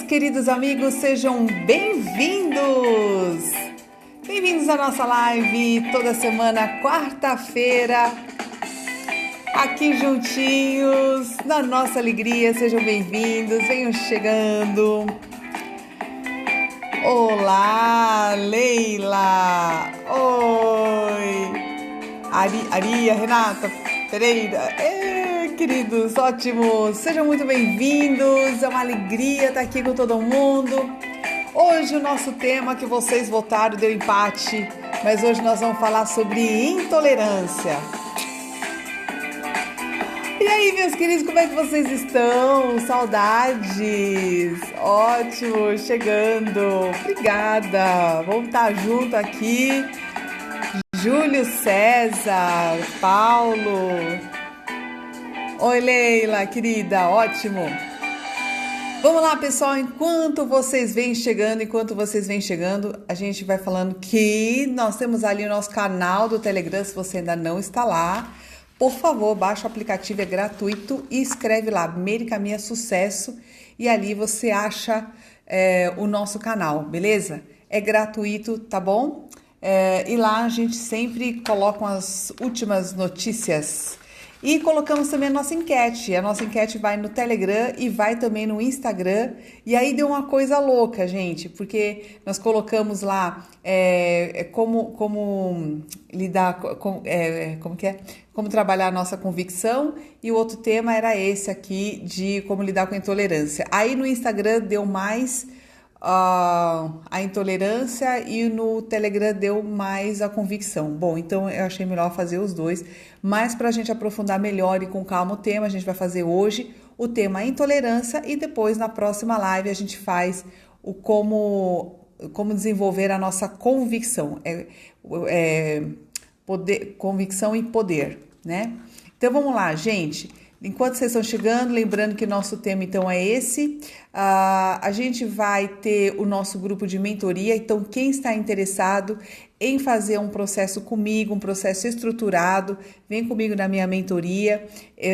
queridos amigos, sejam bem-vindos! Bem-vindos à nossa live toda semana, quarta-feira, aqui juntinhos, na nossa alegria, sejam bem-vindos, venham chegando. Olá, Leila! Oi! Aria, Renata, Pereira, queridos, ótimo! Sejam muito bem-vindos, é uma alegria estar aqui com todo mundo. Hoje o nosso tema que vocês votaram deu empate, mas hoje nós vamos falar sobre intolerância. E aí, meus queridos, como é que vocês estão? Saudades! Ótimo, chegando! Obrigada! Vamos estar junto aqui. Júlio César, Paulo. Oi, Leila, querida, ótimo. Vamos lá, pessoal, enquanto vocês vêm chegando, a gente vai falando que nós temos ali o nosso canal do Telegram, se você ainda não está lá. Por favor, baixa o aplicativo, é gratuito e escreve lá, Meire Caminha Sucesso, e ali você acha o nosso canal, beleza? É gratuito, tá bom? E lá a gente sempre coloca as últimas notícias. E colocamos também a nossa enquete. A nossa enquete vai no Telegram e vai também no Instagram. E aí deu uma coisa louca, gente, porque nós colocamos lá como lidar com, como trabalhar a nossa convicção, e o outro tema era esse aqui de como lidar com a intolerância. Aí no Instagram deu mais a intolerância e no Telegram deu mais a convicção. Bom, então eu achei melhor fazer os dois, mas para a gente aprofundar melhor e com calma o tema, a gente vai fazer hoje o tema intolerância e depois na próxima live a gente faz o como desenvolver a nossa convicção, convicção e poder, né? Então vamos lá, gente. Enquanto vocês estão chegando, lembrando que nosso tema então é esse, a gente vai ter o nosso grupo de mentoria, então quem está interessado em fazer um processo comigo, um processo estruturado, vem comigo na minha mentoria,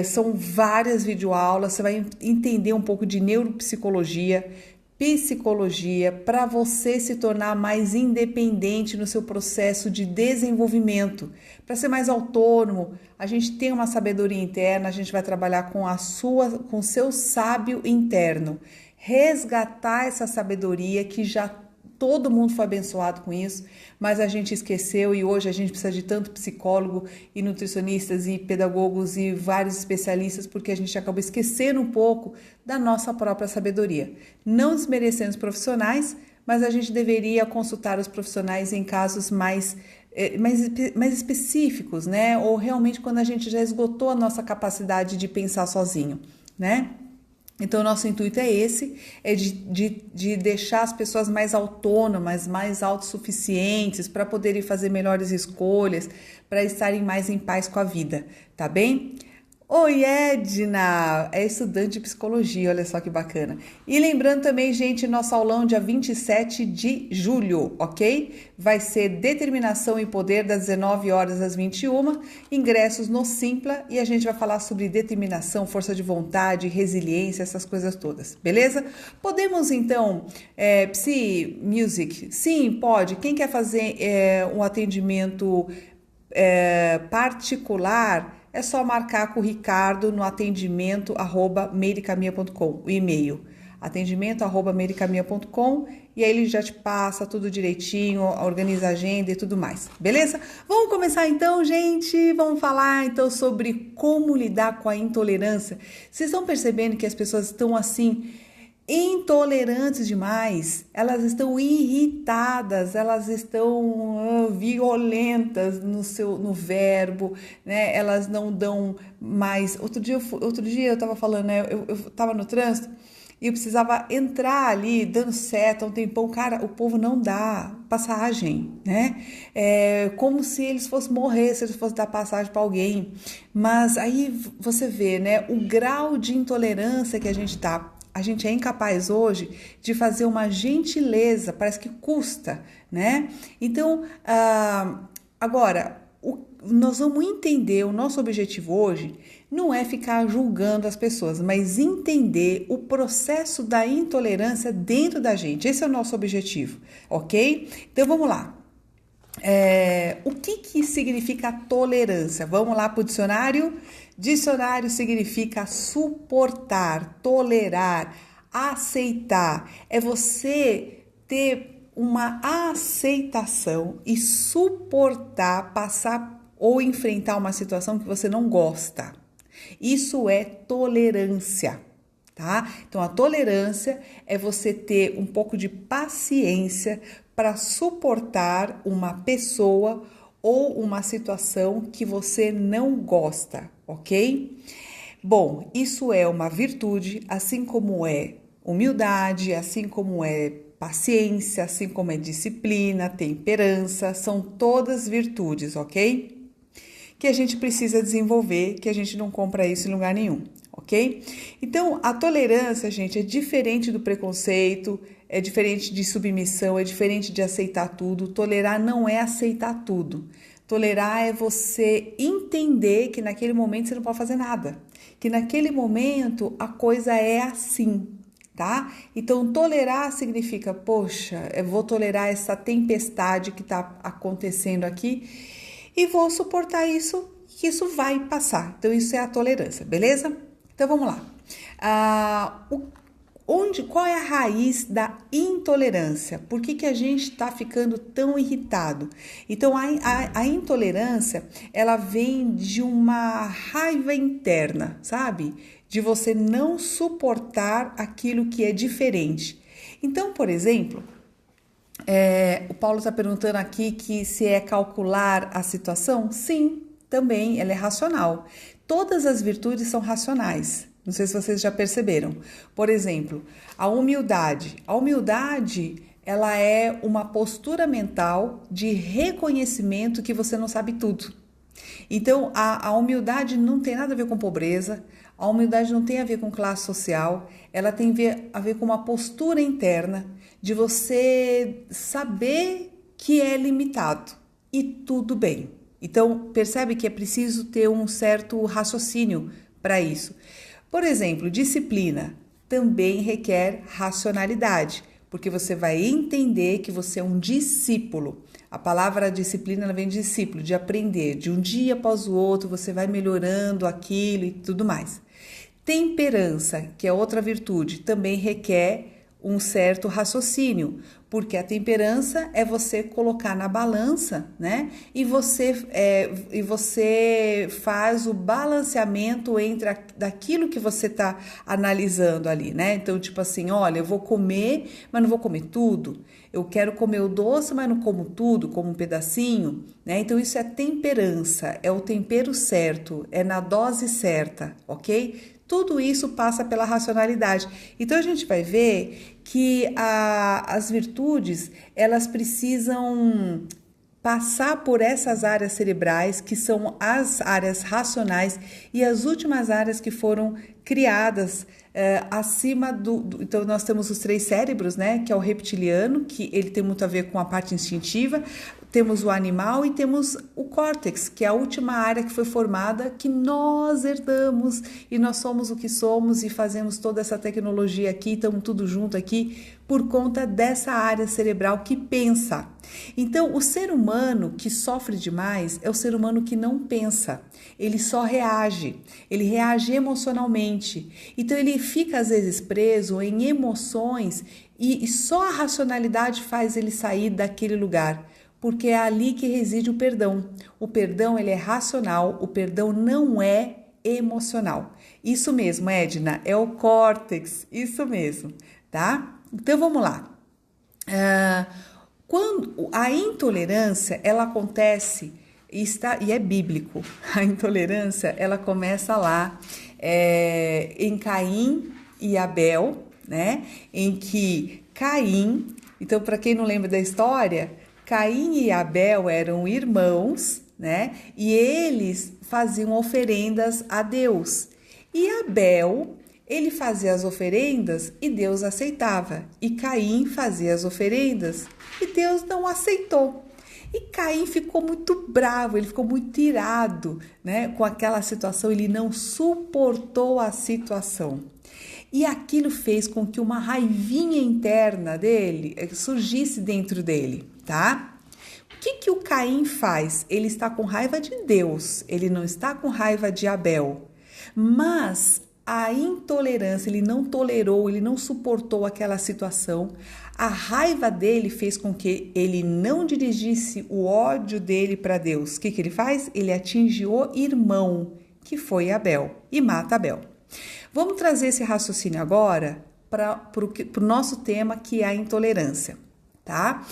são várias videoaulas, você vai entender um pouco de neuropsicologia, psicologia, para você se tornar mais independente no seu processo de desenvolvimento, para ser mais autônomo. A gente tem uma sabedoria interna, a gente vai trabalhar com o seu sábio interno, resgatar essa sabedoria que já todo mundo foi abençoado com isso, mas a gente esqueceu e hoje a gente precisa de tanto psicólogo e nutricionistas e pedagogos e vários especialistas porque a gente acabou esquecendo um pouco da nossa própria sabedoria. Não desmerecendo os profissionais, mas a gente deveria consultar os profissionais em casos mais específicos, né? Ou realmente quando a gente já esgotou a nossa capacidade de pensar sozinho, né? Então, o nosso intuito é esse, de deixar as pessoas mais autônomas, mais autossuficientes, para poderem fazer melhores escolhas, para estarem mais em paz com a vida, tá bem? Oi, Edna, é estudante de psicologia, olha só que bacana. E lembrando também, gente, nosso aulão dia 27 de julho, ok? Vai ser Determinação e Poder das 19 horas às 21, ingressos no Simpla, e a gente vai falar sobre determinação, força de vontade, resiliência, essas coisas todas, beleza? Podemos então, Psy Music? Sim, pode. Quem quer fazer um atendimento particular, é só marcar com o Ricardo no atendimento@meirecaminha.com, o e-mail, atendimento@meirecaminha.com, e aí ele já te passa tudo direitinho, organiza a agenda e tudo mais, beleza? Vamos começar então, gente, vamos falar então sobre como lidar com a intolerância. Vocês estão percebendo que as pessoas estão assim, intolerantes demais, elas estão irritadas, elas estão violentas no verbo, né? Elas não dão mais. Outro dia eu tava falando, né? Eu tava no trânsito e eu precisava entrar ali dando seta um tempão, cara, o povo não dá passagem, né? Como se eles fossem morrer, se eles fossem dar passagem para alguém. Mas aí você vê, né? O grau de intolerância que a gente tá. A gente é incapaz hoje de fazer uma gentileza, parece que custa, né? Então, agora, nós vamos entender, o nosso objetivo hoje não é ficar julgando as pessoas, mas entender o processo da intolerância dentro da gente. Esse é o nosso objetivo, ok? Então vamos lá. O que significa tolerância? Vamos lá para o dicionário? Dicionário significa suportar, tolerar, aceitar. É você ter uma aceitação e suportar, passar ou enfrentar uma situação que você não gosta. Isso é tolerância, tá? Então, a tolerância é você ter um pouco de paciência para suportar uma pessoa ou uma situação que você não gosta, ok? Bom, isso é uma virtude, assim como é humildade, assim como é paciência, assim como é disciplina, temperança, são todas virtudes, ok? Que a gente precisa desenvolver, que a gente não compra isso em lugar nenhum, ok? Então, a tolerância, gente, é diferente do preconceito, é diferente de submissão, é diferente de aceitar tudo. Tolerar não é aceitar tudo. Tolerar é você entender que naquele momento você não pode fazer nada, que naquele momento a coisa é assim, tá? Então, tolerar significa, poxa, eu vou tolerar essa tempestade que está acontecendo aqui e vou suportar isso, que isso vai passar. Então, isso é a tolerância, beleza? Então, vamos lá. Qual é a raiz da intolerância? Por que a gente está ficando tão irritado? Então, a intolerância, ela vem de uma raiva interna, sabe? De você não suportar aquilo que é diferente. Então, por exemplo, o Paulo está perguntando aqui que se é calcular a situação. Sim, também, ela é racional. Todas as virtudes são racionais. Não sei se vocês já perceberam. Por exemplo, a humildade. A humildade, ela é uma postura mental de reconhecimento que você não sabe tudo. Então, a humildade não tem nada a ver com pobreza, a humildade não tem a ver com classe social, ela tem a ver com uma postura interna de você saber que é limitado e tudo bem. Então, percebe que é preciso ter um certo raciocínio para isso. Por exemplo, disciplina também requer racionalidade, porque você vai entender que você é um discípulo. A palavra disciplina ela vem de discípulo, de aprender. De um dia após o outro, você vai melhorando aquilo e tudo mais. Temperança, que é outra virtude, também requer um certo raciocínio, porque a temperança é você colocar na balança, né? E você faz o balanceamento entre daquilo que você está analisando ali, né? Então, tipo assim, olha, eu vou comer, mas não vou comer tudo. Eu quero comer o doce, mas não como tudo, como um pedacinho, né? Então, isso é temperança, é o tempero certo, é na dose certa, ok? Tudo isso passa pela racionalidade. Então, a gente vai ver que as virtudes, elas precisam passar por essas áreas cerebrais, que são as áreas racionais e as últimas áreas que foram criadas acima Então, nós temos os 3 cérebros, né? Que é o reptiliano, que ele tem muito a ver com a parte instintiva. Temos o animal e temos o córtex, que é a última área que foi formada, que nós herdamos e nós somos o que somos e fazemos toda essa tecnologia aqui, estamos tudo junto aqui por conta dessa área cerebral que pensa. Então, o ser humano que sofre demais é o ser humano que não pensa, ele só reage, ele reage emocionalmente. Então, ele fica às vezes preso em emoções e só a racionalidade faz ele sair daquele lugar. Porque é ali que reside o perdão. O perdão, ele é racional, o perdão não é emocional. Isso mesmo, Edna, é o córtex, isso mesmo, tá? Então, vamos lá. Quando a intolerância, ela acontece, e é bíblico, a intolerância, ela começa lá em Caim e Abel, né? Em que Caim, então, para quem não lembra da história, Caim e Abel eram irmãos, né? E eles faziam oferendas a Deus. E Abel, ele fazia as oferendas e Deus aceitava. E Caim fazia as oferendas e Deus não aceitou. E Caim ficou muito bravo, ele ficou muito irado, né, com aquela situação, ele não suportou a situação. E aquilo fez com que uma raivinha interna dele surgisse dentro dele, tá? O que o Caim faz? Ele está com raiva de Deus, ele não está com raiva de Abel. Mas a intolerância, ele não tolerou, ele não suportou aquela situação. A raiva dele fez com que ele não dirigisse o ódio dele para Deus. O que ele faz? Ele atinge o irmão, que foi Abel, e mata Abel. Vamos trazer esse raciocínio agora para o nosso tema, que é a intolerância, tá?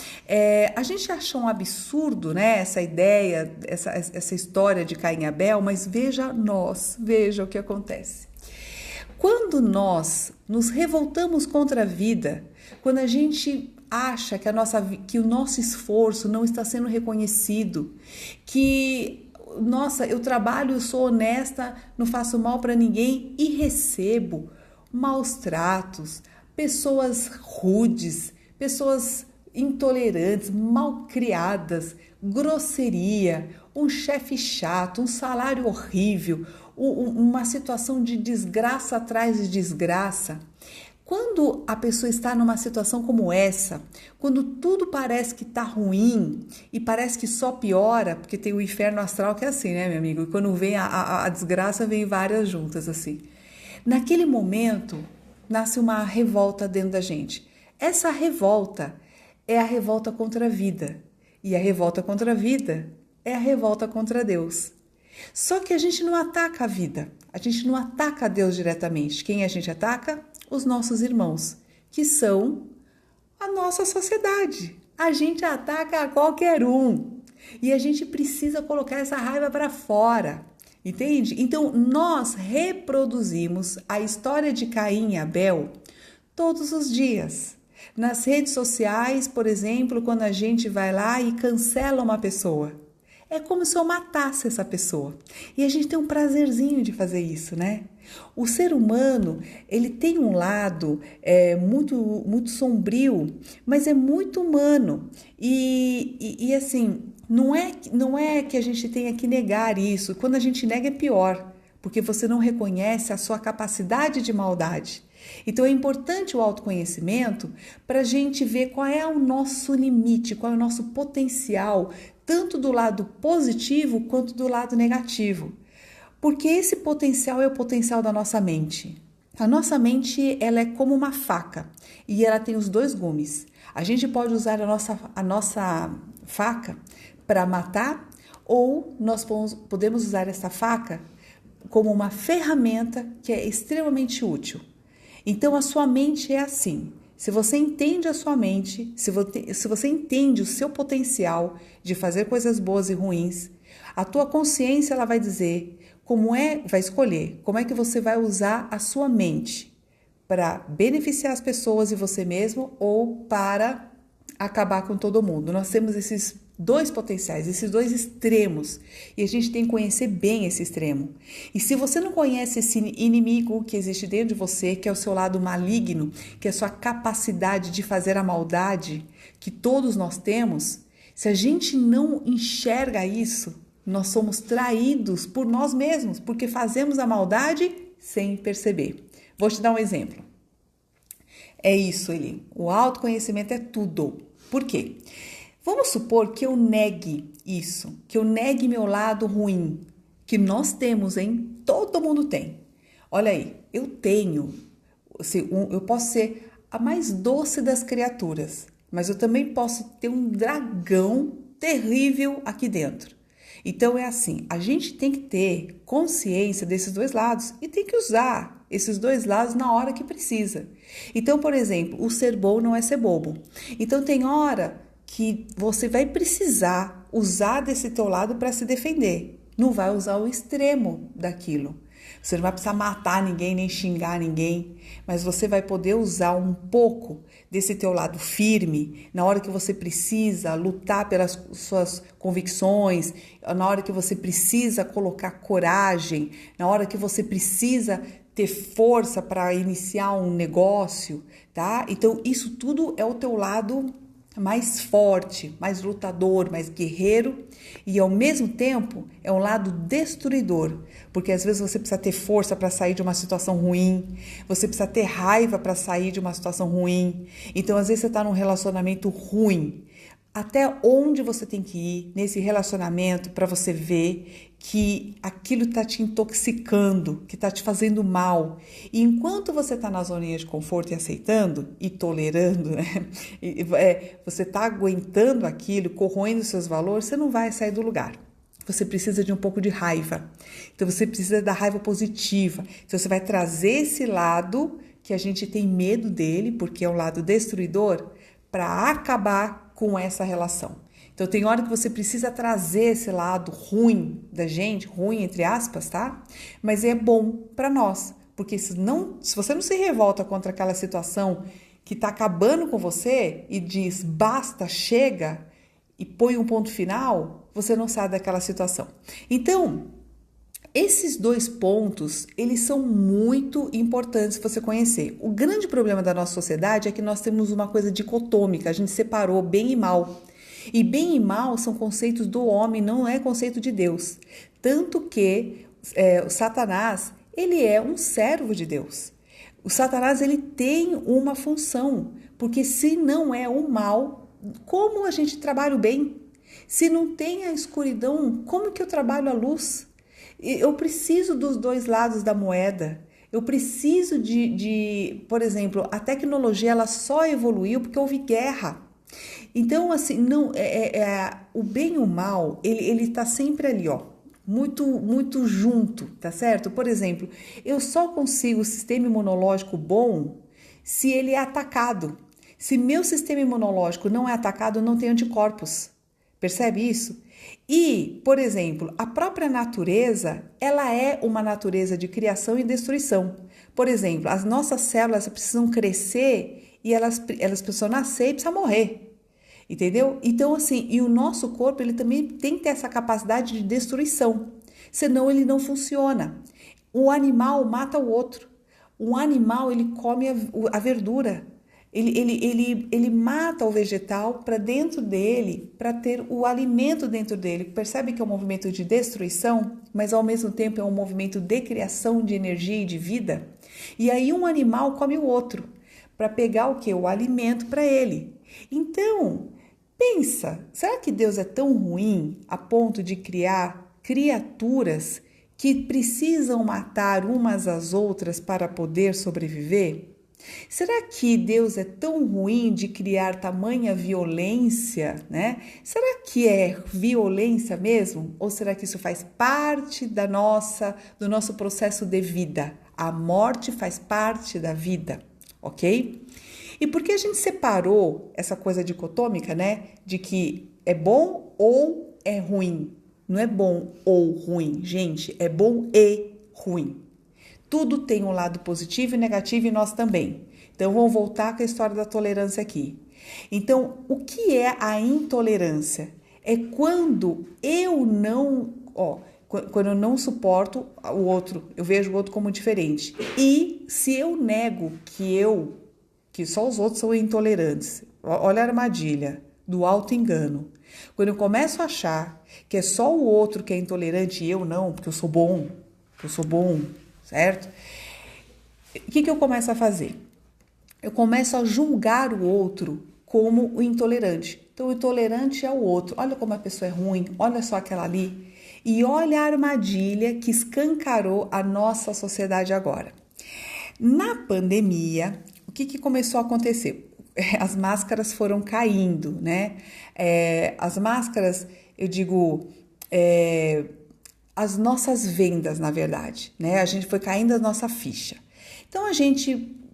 A gente acha um absurdo, né, essa ideia, essa história de Caim e Abel, mas veja o que acontece. Quando nós nos revoltamos contra a vida, quando a gente acha que o nosso esforço não está sendo reconhecido, que nossa, eu trabalho, eu sou honesta, não faço mal para ninguém e recebo maus tratos, pessoas rudes, pessoas intolerantes, malcriadas, grosseria, um chefe chato, um salário horrível, uma situação de desgraça atrás de desgraça. Quando a pessoa está numa situação como essa, quando tudo parece que está ruim e parece que só piora, porque tem o inferno astral que é assim, né, meu amigo? E quando vem a desgraça, vem várias juntas, assim. Naquele momento, nasce uma revolta dentro da gente. Essa revolta é a revolta contra a vida. E a revolta contra a vida é a revolta contra Deus. Só que a gente não ataca a vida, a gente não ataca a Deus diretamente. Quem a gente ataca? Os nossos irmãos, que são a nossa sociedade. A gente ataca a qualquer um e a gente precisa colocar essa raiva para fora, entende? Então, nós reproduzimos a história de Caim e Abel todos os dias. Nas redes sociais, por exemplo, quando a gente vai lá e cancela uma pessoa, é como se eu matasse essa pessoa. E a gente tem um prazerzinho de fazer isso, né? O ser humano, ele tem um lado muito sombrio, mas é muito humano. E assim, não é que a gente tenha que negar isso. Quando a gente nega é pior, porque você não reconhece a sua capacidade de maldade. Então é importante o autoconhecimento para a gente ver qual é o nosso limite, qual é o nosso potencial, tanto do lado positivo quanto do lado negativo. Porque esse potencial é o potencial da nossa mente. A nossa mente, ela é como uma faca e ela tem os dois gumes. A gente pode usar a nossa faca para matar ou nós podemos usar essa faca como uma ferramenta que é extremamente útil. Então, a sua mente é assim. Se você entende a sua mente, se você entende o seu potencial de fazer coisas boas e ruins, a tua consciência ela vai dizer vai escolher como é que você vai usar a sua mente para beneficiar as pessoas e você mesmo ou para acabar com todo mundo. Nós temos esses dois potenciais, esses dois extremos, e a gente tem que conhecer bem esse extremo. E se você não conhece esse inimigo que existe dentro de você, que é o seu lado maligno, que é a sua capacidade de fazer a maldade, que todos nós temos, se a gente não enxerga isso, nós somos traídos por nós mesmos, porque fazemos a maldade sem perceber. Vou te dar um exemplo. É isso, Eli. O autoconhecimento é tudo. Por quê? Vamos supor que eu negue isso, que eu negue meu lado ruim, que nós temos, hein? Todo mundo tem. Olha aí, eu tenho, eu posso ser a mais doce das criaturas, mas eu também posso ter um dragão terrível aqui dentro. Então é assim, a gente tem que ter consciência desses dois lados e tem que usar esses dois lados na hora que precisa. Então, por exemplo, o ser bom não é ser bobo. Então tem hora que você vai precisar usar desse teu lado para se defender. Não vai usar o extremo daquilo. Você não vai precisar matar ninguém, nem xingar ninguém, mas você vai poder usar um pouco desse teu lado firme na hora que você precisa lutar pelas suas convicções, na hora que você precisa colocar coragem, na hora que você precisa ter força para iniciar um negócio, tá? Então, isso tudo é o teu lado mais forte, mais lutador, mais guerreiro, e ao mesmo tempo é um lado destruidor, porque às vezes você precisa ter força para sair de uma situação ruim, você precisa ter raiva para sair de uma situação ruim. Então às vezes você está num relacionamento ruim. Até onde você tem que ir nesse relacionamento para você ver que aquilo está te intoxicando, que está te fazendo mal. E enquanto você está na zoninha de conforto e aceitando e tolerando, né? Você está aguentando aquilo, corroendo seus valores, você não vai sair do lugar. Você precisa de um pouco de raiva. Então você precisa da raiva positiva. Então você vai trazer esse lado que a gente tem medo dele, porque é um lado destruidor, para acabar com essa relação. Então tem hora que você precisa trazer esse lado ruim da gente, ruim entre aspas, tá? Mas é bom para nós, porque se você não se revolta contra aquela situação que tá acabando com você e diz basta, chega e põe um ponto final, você não sai daquela situação. Então, esses dois pontos, eles são muito importantes você conhecer. O grande problema da nossa sociedade é que nós temos uma coisa dicotômica, a gente separou bem e mal. E bem e mal são conceitos do homem, não é conceito de Deus. Tanto que o Satanás, ele é um servo de Deus. O Satanás, ele tem uma função, porque se não é o mal, como a gente trabalha o bem? Se não tem a escuridão, como que eu trabalho a luz? Eu preciso dos dois lados da moeda. Eu preciso por exemplo, a tecnologia ela só evoluiu porque houve guerra. Então, assim, não o bem e o mal, ele tá sempre ali, ó, muito junto, tá certo? Por exemplo, eu só consigo sistema imunológico bom se ele é atacado. Se meu sistema imunológico não é atacado, eu não tenho anticorpos. Percebe isso? E, por exemplo, a própria natureza, ela é uma natureza de criação e destruição. Por exemplo, as nossas células precisam crescer e elas precisam nascer e precisam morrer. Entendeu? Então, assim, e o nosso corpo, ele também tem que ter essa capacidade de destruição, senão ele não funciona. O animal mata o outro. O animal, ele come a verdura. Ele mata o vegetal para dentro dele, para ter o alimento dentro dele. Percebe que é um movimento de destruição, mas ao mesmo tempo é um movimento de criação de energia e de vida. E aí um animal come o outro, para pegar o quê? O alimento para ele. Então, pensa, será que Deus é tão ruim a ponto de criar criaturas que precisam matar umas às outras para poder sobreviver? Será que Deus é tão ruim de criar tamanha violência, né? Será que é violência mesmo? Ou será que isso faz parte do nosso processo de vida? A morte faz parte da vida, ok? E por que a gente separou essa coisa dicotômica, né? De que é bom ou é ruim. Não é bom ou ruim, gente, é bom e ruim. Tudo tem um lado positivo e negativo e nós também. Então, vamos voltar com a história da tolerância aqui. Então, o que é a intolerância? É quando eu não, quando eu não suporto o outro, eu vejo o outro como diferente. E se eu nego que só os outros são intolerantes, olha a armadilha do auto-engano. Quando eu começo a achar que é só o outro que é intolerante e eu não, porque eu sou bom, certo? O que eu começo a fazer? Eu começo a julgar o outro como o intolerante. Então, o intolerante é o outro. Olha como a pessoa é ruim, olha só aquela ali. E olha a armadilha que escancarou a nossa sociedade agora. Na pandemia, o que começou a acontecer? As máscaras foram caindo, né? As máscaras, eu digo... as nossas vendas, na verdade, né? A gente foi caindo a nossa ficha. Então,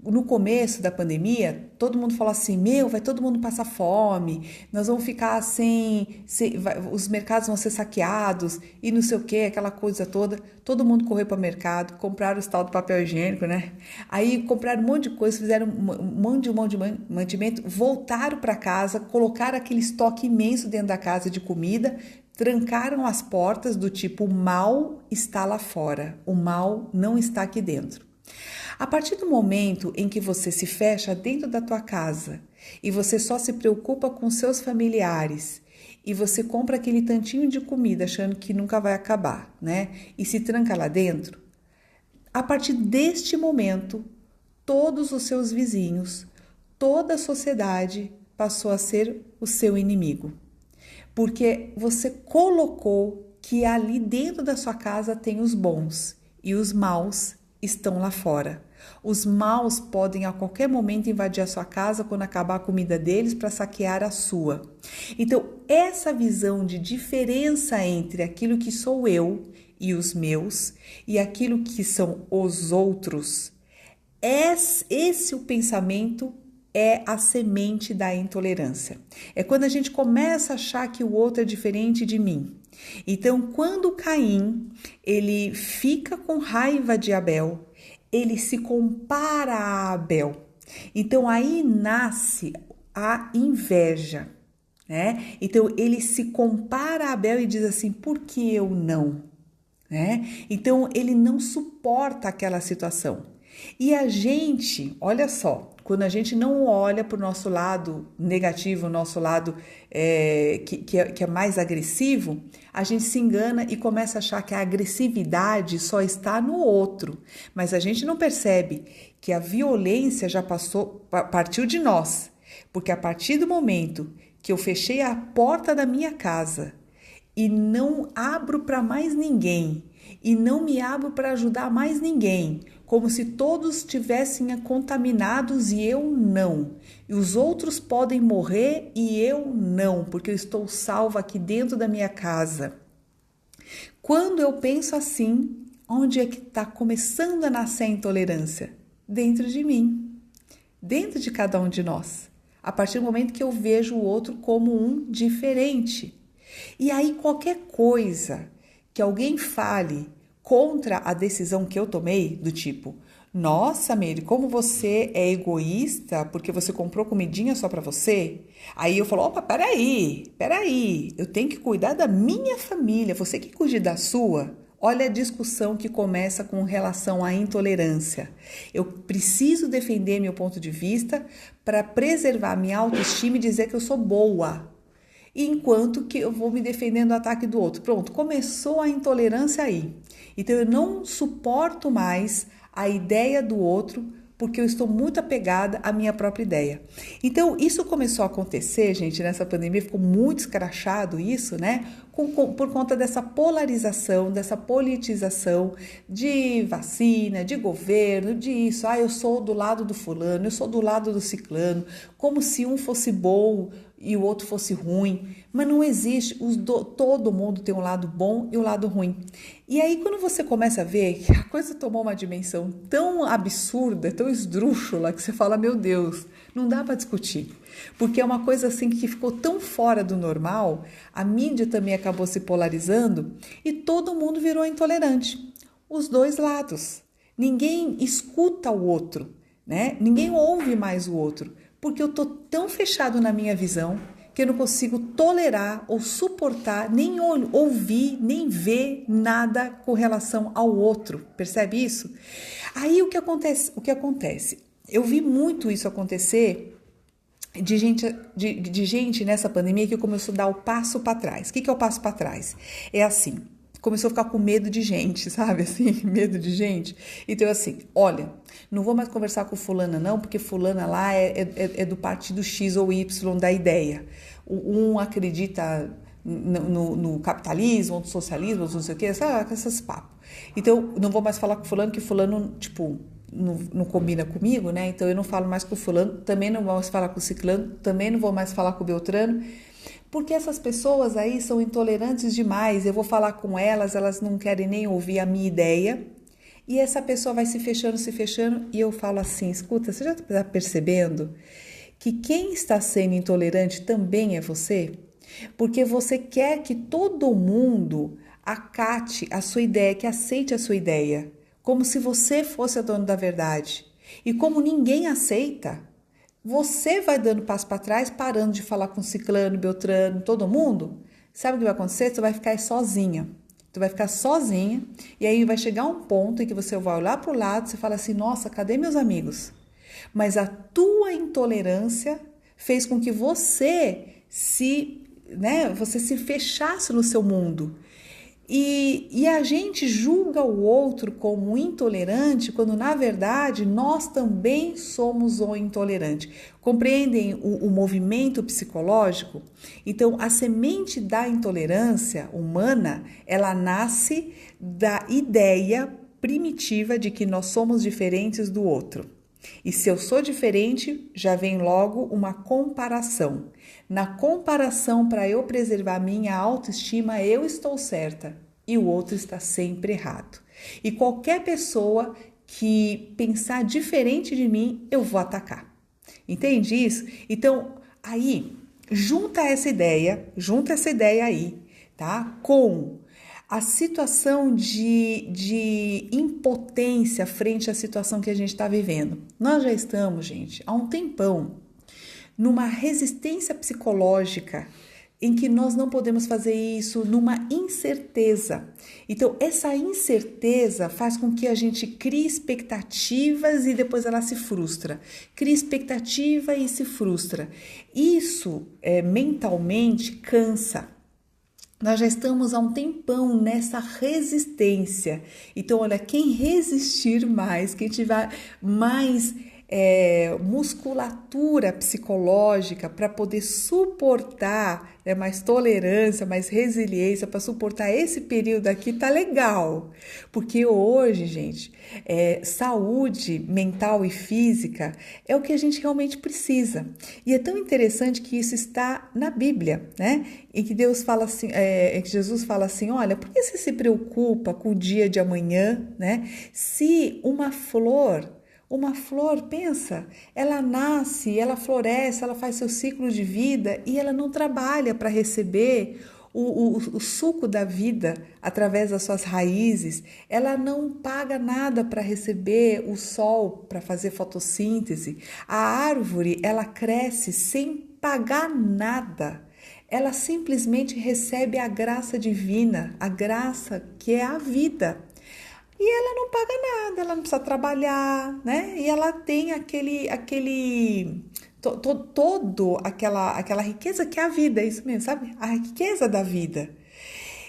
no começo da pandemia, todo mundo falou assim, vai todo mundo passar fome, nós vamos ficar os mercados vão ser saqueados e não sei o que, aquela coisa toda. Todo mundo correu para o mercado, compraram o tal do papel higiênico, né? Aí compraram um monte de coisa, fizeram um monte de mantimento, voltaram para casa, colocaram aquele estoque imenso dentro da casa de comida, trancaram as portas do tipo, o mal está lá fora, o mal não está aqui dentro. A partir do momento em que você se fecha dentro da tua casa e você só se preocupa com seus familiares e você compra aquele tantinho de comida achando que nunca vai acabar, né? E se tranca lá dentro, a partir deste momento, todos os seus vizinhos, toda a sociedade passou a ser o seu inimigo. Porque você colocou que ali dentro da sua casa tem os bons e os maus estão lá fora. Os maus podem a qualquer momento invadir a sua casa quando acabar a comida deles para saquear a sua. Então, essa visão de diferença entre aquilo que sou eu e os meus e aquilo que são os outros, esse o pensamento é a semente da intolerância. É quando a gente começa a achar que o outro é diferente de mim. Então, quando Caim, ele fica com raiva de Abel, ele se compara a Abel. Então, aí nasce a inveja, né? Então, ele se compara a Abel e diz assim, por que eu não? Né? Então, ele não suporta aquela situação. E a gente, olha só, quando a gente não olha para o nosso lado negativo, o nosso lado que é mais agressivo, a gente se engana e começa a achar que a agressividade só está no outro. Mas a gente não percebe que a violência já partiu de nós. Porque a partir do momento que eu fechei a porta da minha casa e não abro para mais ninguém, e não me abro para ajudar mais ninguém, como se todos estivessem contaminados e eu não. E os outros podem morrer e eu não, porque eu estou salva aqui dentro da minha casa. Quando eu penso assim, onde é que está começando a nascer a intolerância? Dentro de mim, dentro de cada um de nós. A partir do momento que eu vejo o outro como um diferente. E aí qualquer coisa que alguém fale contra a decisão que eu tomei, do tipo, nossa, Meire, como você é egoísta porque você comprou comidinha só para você? Aí eu falo, opa, peraí, eu tenho que cuidar da minha família, você que cuide da sua. Olha a discussão que começa com relação à intolerância. Eu preciso defender meu ponto de vista para preservar minha autoestima e dizer que eu sou boa. Enquanto que eu vou me defendendo do ataque do outro. Pronto, começou a intolerância aí. Então eu não suporto mais a ideia do outro porque eu estou muito apegada à minha própria ideia. Então isso começou a acontecer, gente, nessa pandemia, ficou muito escrachado isso, né? Por conta dessa polarização, dessa politização de vacina, de governo, disso. Eu sou do lado do fulano, eu sou do lado do ciclano, como se um fosse bom e o outro fosse ruim, mas não existe, todo mundo tem um lado bom e um lado ruim. E aí quando você começa a ver que a coisa tomou uma dimensão tão absurda, tão esdrúxula, que você fala, meu Deus, não dá para discutir, porque é uma coisa assim que ficou tão fora do normal, a mídia também acabou se polarizando e todo mundo virou intolerante, os dois lados, ninguém escuta o outro, né? Ninguém ouve mais o outro, porque eu tô tão fechado na minha visão que eu não consigo tolerar ou suportar, nem ouvir, nem ver nada com relação ao outro. Percebe isso? Aí o que acontece? Eu vi muito isso acontecer de gente nessa pandemia que começou a dar o passo para trás. O que é o passo para trás? É assim, começou a ficar com medo de gente, sabe assim, medo de gente. Então assim, olha, não vou mais conversar com fulana não, porque fulana lá é do partido X ou Y da ideia. Um acredita no capitalismo, ou no socialismo, ou não sei o que, sabe, esses papos. Então, não vou mais falar com fulano, que fulano, tipo, não combina comigo, né? Então, eu não falo mais com fulano, também não vou mais falar com ciclano, também não vou mais falar com beltrano, porque essas pessoas aí são intolerantes demais, eu vou falar com elas não querem nem ouvir a minha ideia, e essa pessoa vai se fechando, e eu falo assim, escuta, você já está percebendo que quem está sendo intolerante também é você? Porque você quer que todo mundo acate a sua ideia, que aceite a sua ideia, como se você fosse a dona da verdade. E como ninguém aceita, você vai dando passo para trás, parando de falar com ciclano, beltrano, todo mundo. Sabe o que vai acontecer? Você vai ficar sozinha. Tu vai ficar sozinha e aí vai chegar um ponto em que você vai olhar para o lado e você fala assim, nossa, cadê meus amigos? Mas a tua intolerância fez com que você se fechasse no seu mundo. E a gente julga o outro como intolerante, quando na verdade nós também somos o intolerante. Compreendem o movimento psicológico? Então, a semente da intolerância humana, ela nasce da ideia primitiva de que nós somos diferentes do outro. E se eu sou diferente, já vem logo uma comparação. Na comparação, para eu preservar minha autoestima, eu estou certa e o outro está sempre errado. E qualquer pessoa que pensar diferente de mim, eu vou atacar. Entende isso? Então, aí, junta essa ideia aí, tá? Com a situação de impotência frente à situação que a gente está vivendo. Nós já estamos, gente, há um tempão, numa resistência psicológica em que nós não podemos fazer isso, numa incerteza. Então, essa incerteza faz com que a gente crie expectativas e depois ela se frustra. Cria expectativa e se frustra. Isso, mentalmente, cansa. Nós já estamos há um tempão nessa resistência. Então, olha, quem resistir mais, quem tiver mais musculatura psicológica para poder suportar, mais tolerância, mais resiliência para suportar esse período aqui, tá legal. Porque hoje, gente, saúde mental e física é o que a gente realmente precisa. E é tão interessante que isso está na Bíblia, né? Em que Deus fala assim, em que Jesus fala assim, olha, por que você se preocupa com o dia de amanhã, né? Se uma flor, pensa, ela nasce, ela floresce, ela faz seu ciclo de vida e ela não trabalha para receber o suco da vida através das suas raízes, ela não paga nada para receber o sol, para fazer fotossíntese. A árvore, ela cresce sem pagar nada. Ela simplesmente recebe a graça divina, a graça que é a vida. E ela não paga nada, ela não precisa trabalhar, né? E ela tem aquela riqueza que é a vida, é isso mesmo, sabe? A riqueza da vida.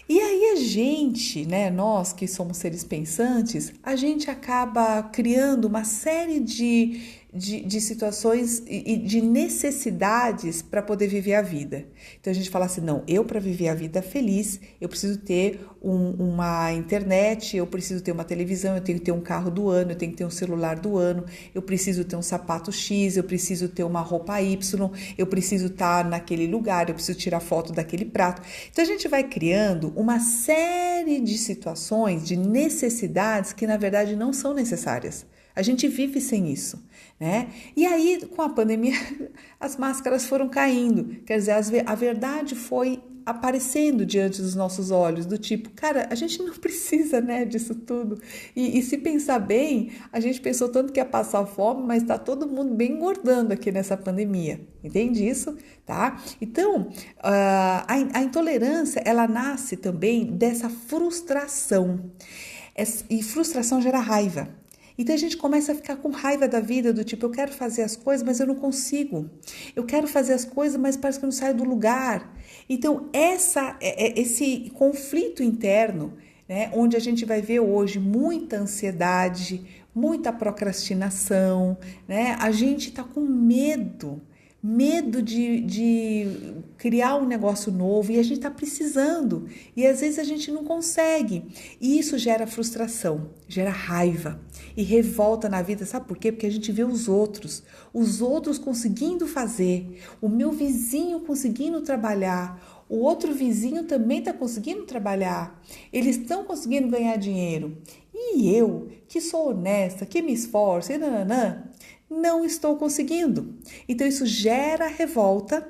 E aí a gente, né, nós que somos seres pensantes, a gente acaba criando uma série de situações e de necessidades para poder viver a vida. Então a gente fala assim, não, eu para viver a vida feliz, eu preciso ter uma internet, eu preciso ter uma televisão, eu tenho que ter um carro do ano, eu tenho que ter um celular do ano, eu preciso ter um sapato X, eu preciso ter uma roupa Y, eu preciso estar naquele lugar, eu preciso tirar foto daquele prato. Então a gente vai criando uma série de situações, de necessidades que na verdade não são necessárias. A gente vive sem isso, né? E aí, com a pandemia, as máscaras foram caindo. Quer dizer, a verdade foi aparecendo diante dos nossos olhos, do tipo, cara, a gente não precisa, né, disso tudo. E se pensar bem, a gente pensou tanto que ia passar fome, mas tá todo mundo bem engordando aqui nessa pandemia. Entende isso? Tá? Então, a intolerância, ela nasce também dessa frustração. E frustração gera raiva. Então a gente começa a ficar com raiva da vida, do tipo, eu quero fazer as coisas, mas eu não consigo. Eu quero fazer as coisas, mas parece que eu não saio do lugar. Então esse conflito interno, né, onde a gente vai ver hoje muita ansiedade, muita procrastinação, né? A gente está com medo de criar um negócio novo e a gente está precisando e às vezes a gente não consegue e isso gera frustração, gera raiva e revolta na vida, sabe por quê? Porque a gente vê os outros conseguindo fazer, o meu vizinho conseguindo trabalhar, o outro vizinho também está conseguindo trabalhar, eles estão conseguindo ganhar dinheiro e eu, que sou honesta, que me esforço e não estou conseguindo. Então isso gera revolta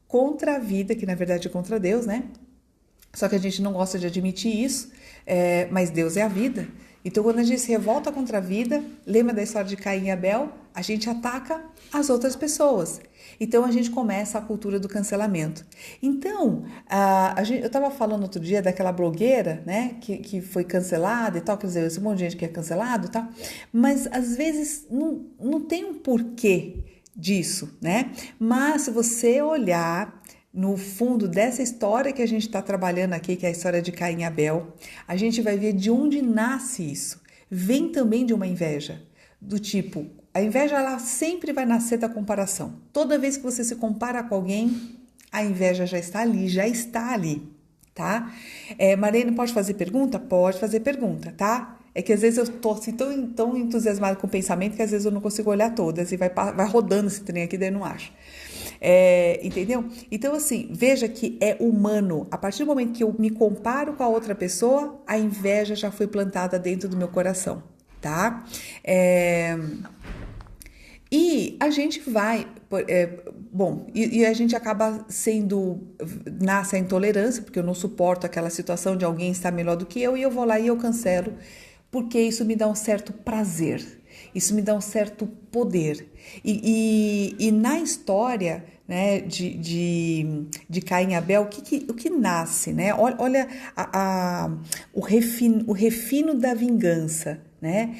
contra a vida, que na verdade é contra Deus, né? Só que a gente não gosta de admitir isso, mas Deus é a vida. Então quando a gente se revolta contra a vida, lembra da história de Caim e Abel? A gente ataca as outras pessoas. Então a gente começa a cultura do cancelamento. Então, eu estava falando outro dia daquela blogueira, né, que foi cancelada e tal, quer dizer, esse monte de gente que é cancelado e tal, mas às vezes não tem um porquê disso, né? Mas se você olhar no fundo dessa história que a gente está trabalhando aqui, que é a história de Caim e Abel, a gente vai ver de onde nasce isso. Vem também de uma inveja, do tipo, a inveja ela sempre vai nascer da comparação. Toda vez que você se compara com alguém, a inveja já está ali, tá? Marlene, pode fazer pergunta? Pode fazer pergunta, tá? É que às vezes eu tô assim, tão entusiasmada com o pensamento que às vezes eu não consigo olhar todas e vai rodando esse trem aqui, daí eu não acho. Entendeu? Então, assim, veja que é humano. A partir do momento que eu me comparo com a outra pessoa, a inveja já foi plantada dentro do meu coração, tá? E a gente vai, e a gente acaba nasce a intolerância, porque eu não suporto aquela situação de alguém estar melhor do que eu, e eu vou lá e eu cancelo, porque isso me dá um certo prazer, isso me dá um certo poder. E na história, né, de Caim e Abel, o que nasce, né? Olha o refino da vingança, né?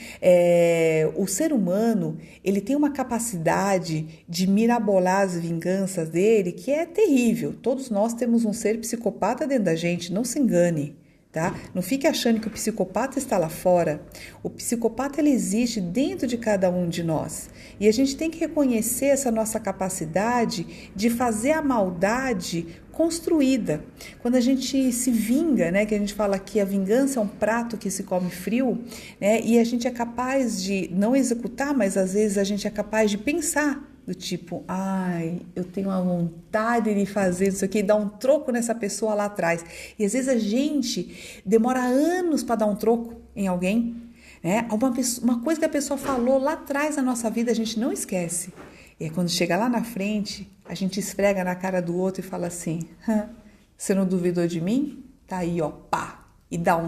O ser humano, ele tem uma capacidade de mirabolar as vinganças dele que é terrível. Todos nós temos um ser psicopata dentro da gente, não se engane. Tá? Não fique achando que o psicopata está lá fora. O psicopata ele existe dentro de cada um de nós. E a gente tem que reconhecer essa nossa capacidade de fazer a maldade construída. Quando a gente se vinga, né, que a gente fala que a vingança é um prato que se come frio, né, e a gente é capaz de não executar, mas às vezes a gente é capaz de pensar do tipo, eu tenho uma vontade de fazer isso aqui, dar um troco nessa pessoa lá atrás. E às vezes a gente demora anos para dar um troco em alguém, né? Uma coisa que a pessoa falou lá atrás na nossa vida, a gente não esquece. E aí, quando chega lá na frente, a gente esfrega na cara do outro e fala assim, você não duvidou de mim? Tá aí, ó, pá! E dá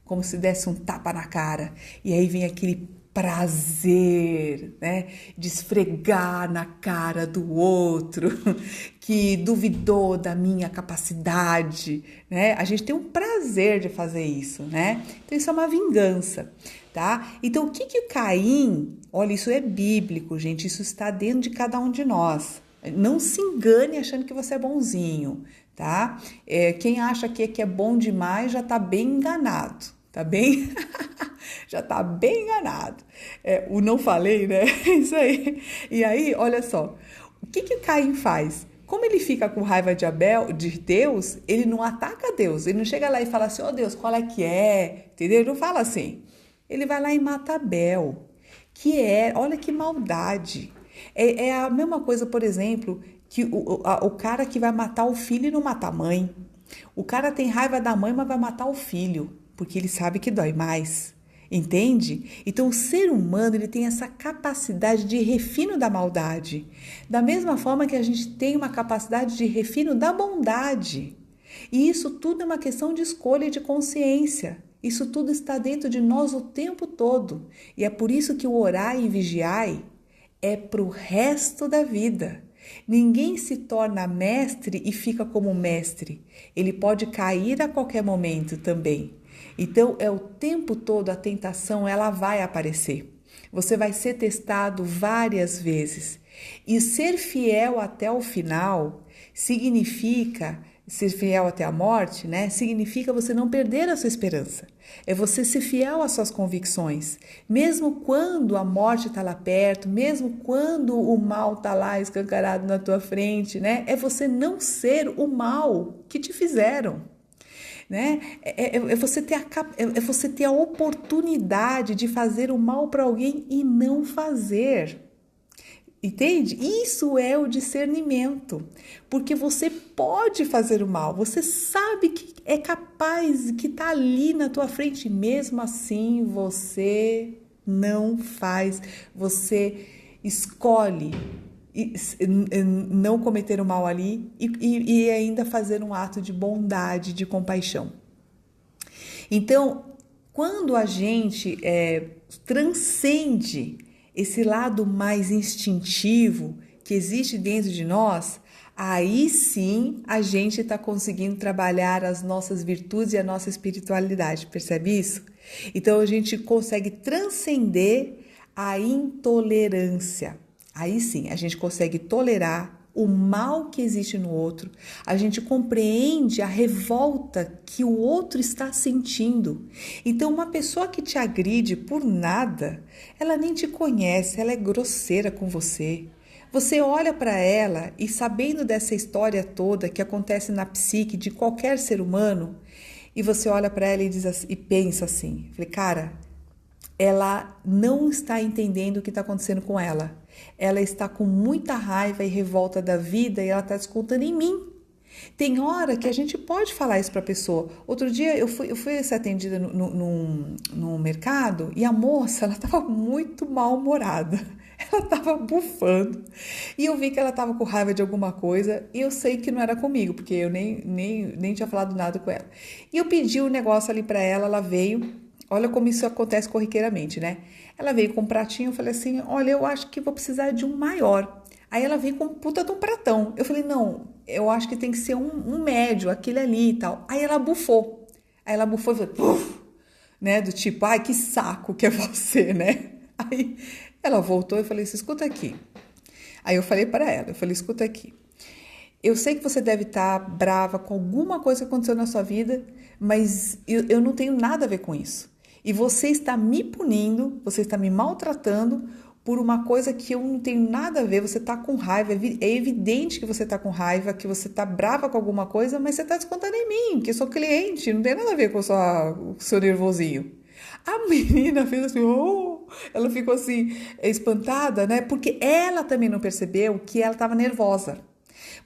como se desse um tapa na cara. E aí vem aquele prazer, né, de esfregar na cara do outro que duvidou da minha capacidade, né? A gente tem um prazer de fazer isso, né? Então isso é uma vingança, tá? Então o que o Caim, olha, isso é bíblico, gente, isso está dentro de cada um de nós. Não se engane achando que você é bonzinho, tá? Quem acha que é bom demais já tá bem enganado, tá bem? Já tá bem enganado. O não falei, né? Isso aí. E aí, olha só, o que Caim faz? Como ele fica com raiva de Deus, ele não ataca Deus, ele não chega lá e fala assim, Deus, qual é que é? Entendeu? Ele não fala assim. Ele vai lá e mata Abel, olha que maldade. É a mesma coisa, por exemplo, que o cara que vai matar o filho e não mata a mãe. O cara tem raiva da mãe, mas vai matar o filho, porque ele sabe que dói mais. Entende? Então o ser humano ele tem essa capacidade de refino da maldade, da mesma forma que a gente tem uma capacidade de refino da bondade. E isso tudo é uma questão de escolha e de consciência. Isso tudo está dentro de nós o tempo todo. E é por isso que o orai e vigiai é para o resto da vida. Ninguém se torna mestre e fica como mestre. Ele pode cair a qualquer momento também. Então, o tempo todo a tentação ela vai aparecer. Você vai ser testado várias vezes. E ser fiel até o final significa, ser fiel até a morte, né? Significa você não perder a sua esperança. É você ser fiel às suas convicções. Mesmo quando a morte está lá perto, mesmo quando o mal está lá escancarado na tua frente, né? É você não ser o mal que te fizeram. Né? É você ter a oportunidade de fazer o mal para alguém e não fazer. Entende? Isso é o discernimento, porque você pode fazer o mal, você sabe que é capaz, que está ali na tua frente, mesmo assim você não faz, você escolhe não cometer o mal ali e ainda fazer um ato de bondade, de compaixão. Então, quando a gente transcende esse lado mais instintivo que existe dentro de nós, aí sim a gente está conseguindo trabalhar as nossas virtudes e a nossa espiritualidade, percebe isso? Então a gente consegue transcender a intolerância. Aí sim, a gente consegue tolerar o mal que existe no outro, a gente compreende a revolta que o outro está sentindo. Então, uma pessoa que te agride por nada, ela nem te conhece, ela é grosseira com você. Você olha para ela e, sabendo dessa história toda que acontece na psique de qualquer ser humano, e você olha para ela e diz assim, e pensa assim, falei, cara, ela não está entendendo o que está acontecendo com ela. Ela está com muita raiva e revolta da vida e ela está descontando em mim. Tem hora que a gente pode falar isso para a pessoa. Outro dia eu fui ser atendida no mercado e a moça, ela estava muito mal-humorada. Ela estava bufando. E eu vi que ela estava com raiva de alguma coisa e eu sei que não era comigo, porque eu nem tinha falado nada com ela. E eu pedi um negócio ali para ela, ela veio. Olha como isso acontece corriqueiramente, né? Ela veio com um pratinho, eu falei assim, olha, eu acho que vou precisar de um maior. Aí ela veio com um puta de um pratão. Eu falei, não, eu acho que tem que ser um médio, aquele ali e tal. Aí ela bufou. Aí ela bufou e falou, puf, né? Do tipo, ai, que saco que é você, né? Aí ela voltou e eu falei assim, escuta aqui. Aí eu falei para ela, eu falei, escuta aqui. Eu sei que você deve estar brava com alguma coisa que aconteceu na sua vida, mas eu não tenho nada a ver com isso. E você está me punindo, você está me maltratando por uma coisa que eu não tenho nada a ver. Você está com raiva, é evidente que você está com raiva, que você está brava com alguma coisa, mas você está descontando em mim, que eu sou cliente, não tem nada a ver com o seu nervosinho. A menina fez assim, oh! Ela ficou assim, espantada, né? Porque ela também não percebeu que ela estava nervosa.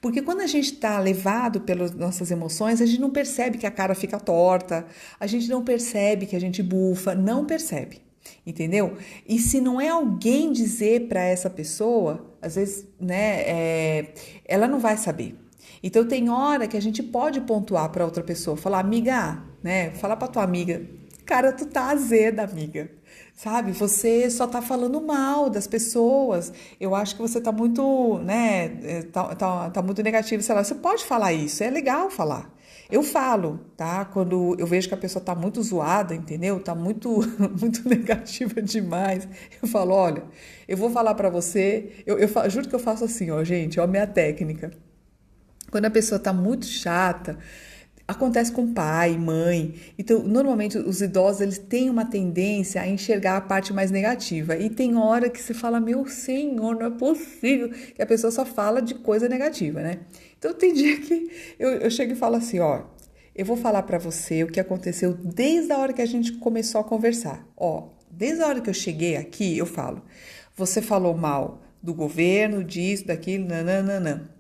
Porque quando a gente está levado pelas nossas emoções, a gente não percebe que a cara fica torta, a gente não percebe que a gente bufa, não percebe, entendeu? E se não é alguém dizer para essa pessoa, às vezes, né, ela não vai saber. Então tem hora que a gente pode pontuar para outra pessoa, falar, amiga, né, falar para tua amiga, cara, tu tá azeda, amiga. Sabe, você só tá falando mal das pessoas. Eu acho que você tá muito, né, tá muito negativo, sei lá. Você pode falar isso, é legal falar. Eu falo, tá? Quando eu vejo que a pessoa tá muito zoada, entendeu? Tá muito, muito negativa demais. Eu falo, olha, eu vou falar pra você. Juro que eu faço assim, ó, gente, ó, a minha técnica. Quando a pessoa tá muito chata, acontece com pai, mãe. Então, normalmente os idosos eles têm uma tendência a enxergar a parte mais negativa. E tem hora que você fala, meu senhor, não é possível que a pessoa só fala de coisa negativa, né? Então, tem dia que eu chego e falo assim, ó, eu vou falar pra você o que aconteceu desde a hora que a gente começou a conversar. Ó, desde a hora que eu cheguei aqui, eu falo, você falou mal do governo, disso, daquilo, nananana.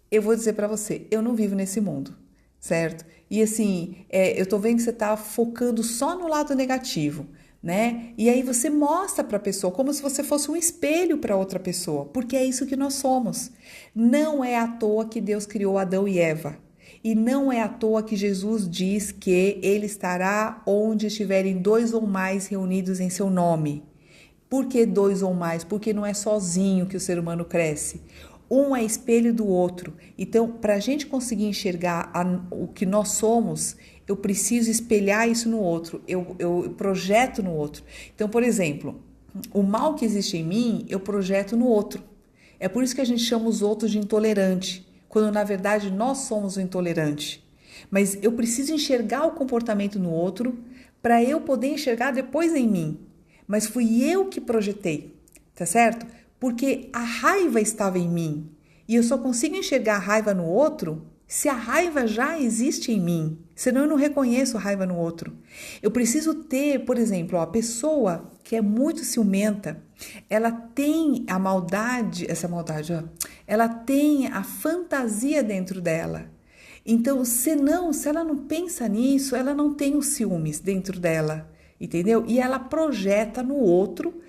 Eu vou dizer pra você, eu não vivo nesse mundo. Certo? E assim, eu tô vendo que você tá focando só no lado negativo, né? E aí você mostra para a pessoa como se você fosse um espelho para outra pessoa, porque é isso que nós somos. Não é à toa que Deus criou Adão e Eva. E não é à toa que Jesus diz que ele estará onde estiverem dois ou mais reunidos em seu nome. Por que dois ou mais? Porque não é sozinho que o ser humano cresce. Um é espelho do outro. Então, para a gente conseguir enxergar o que nós somos, eu preciso espelhar isso no outro, eu projeto no outro. Então, por exemplo, o mal que existe em mim, eu projeto no outro. É por isso que a gente chama os outros de intolerante, quando na verdade nós somos o intolerante. Mas eu preciso enxergar o comportamento no outro para eu poder enxergar depois em mim. Mas fui eu que projetei, tá certo? Porque a raiva estava em mim e eu só consigo enxergar a raiva no outro se a raiva já existe em mim, senão eu não reconheço a raiva no outro. Eu preciso ter, por exemplo, a pessoa que é muito ciumenta, ela tem a maldade, ela tem a fantasia dentro dela. Então, se ela não pensa nisso, ela não tem os ciúmes dentro dela, entendeu? E ela projeta no outro.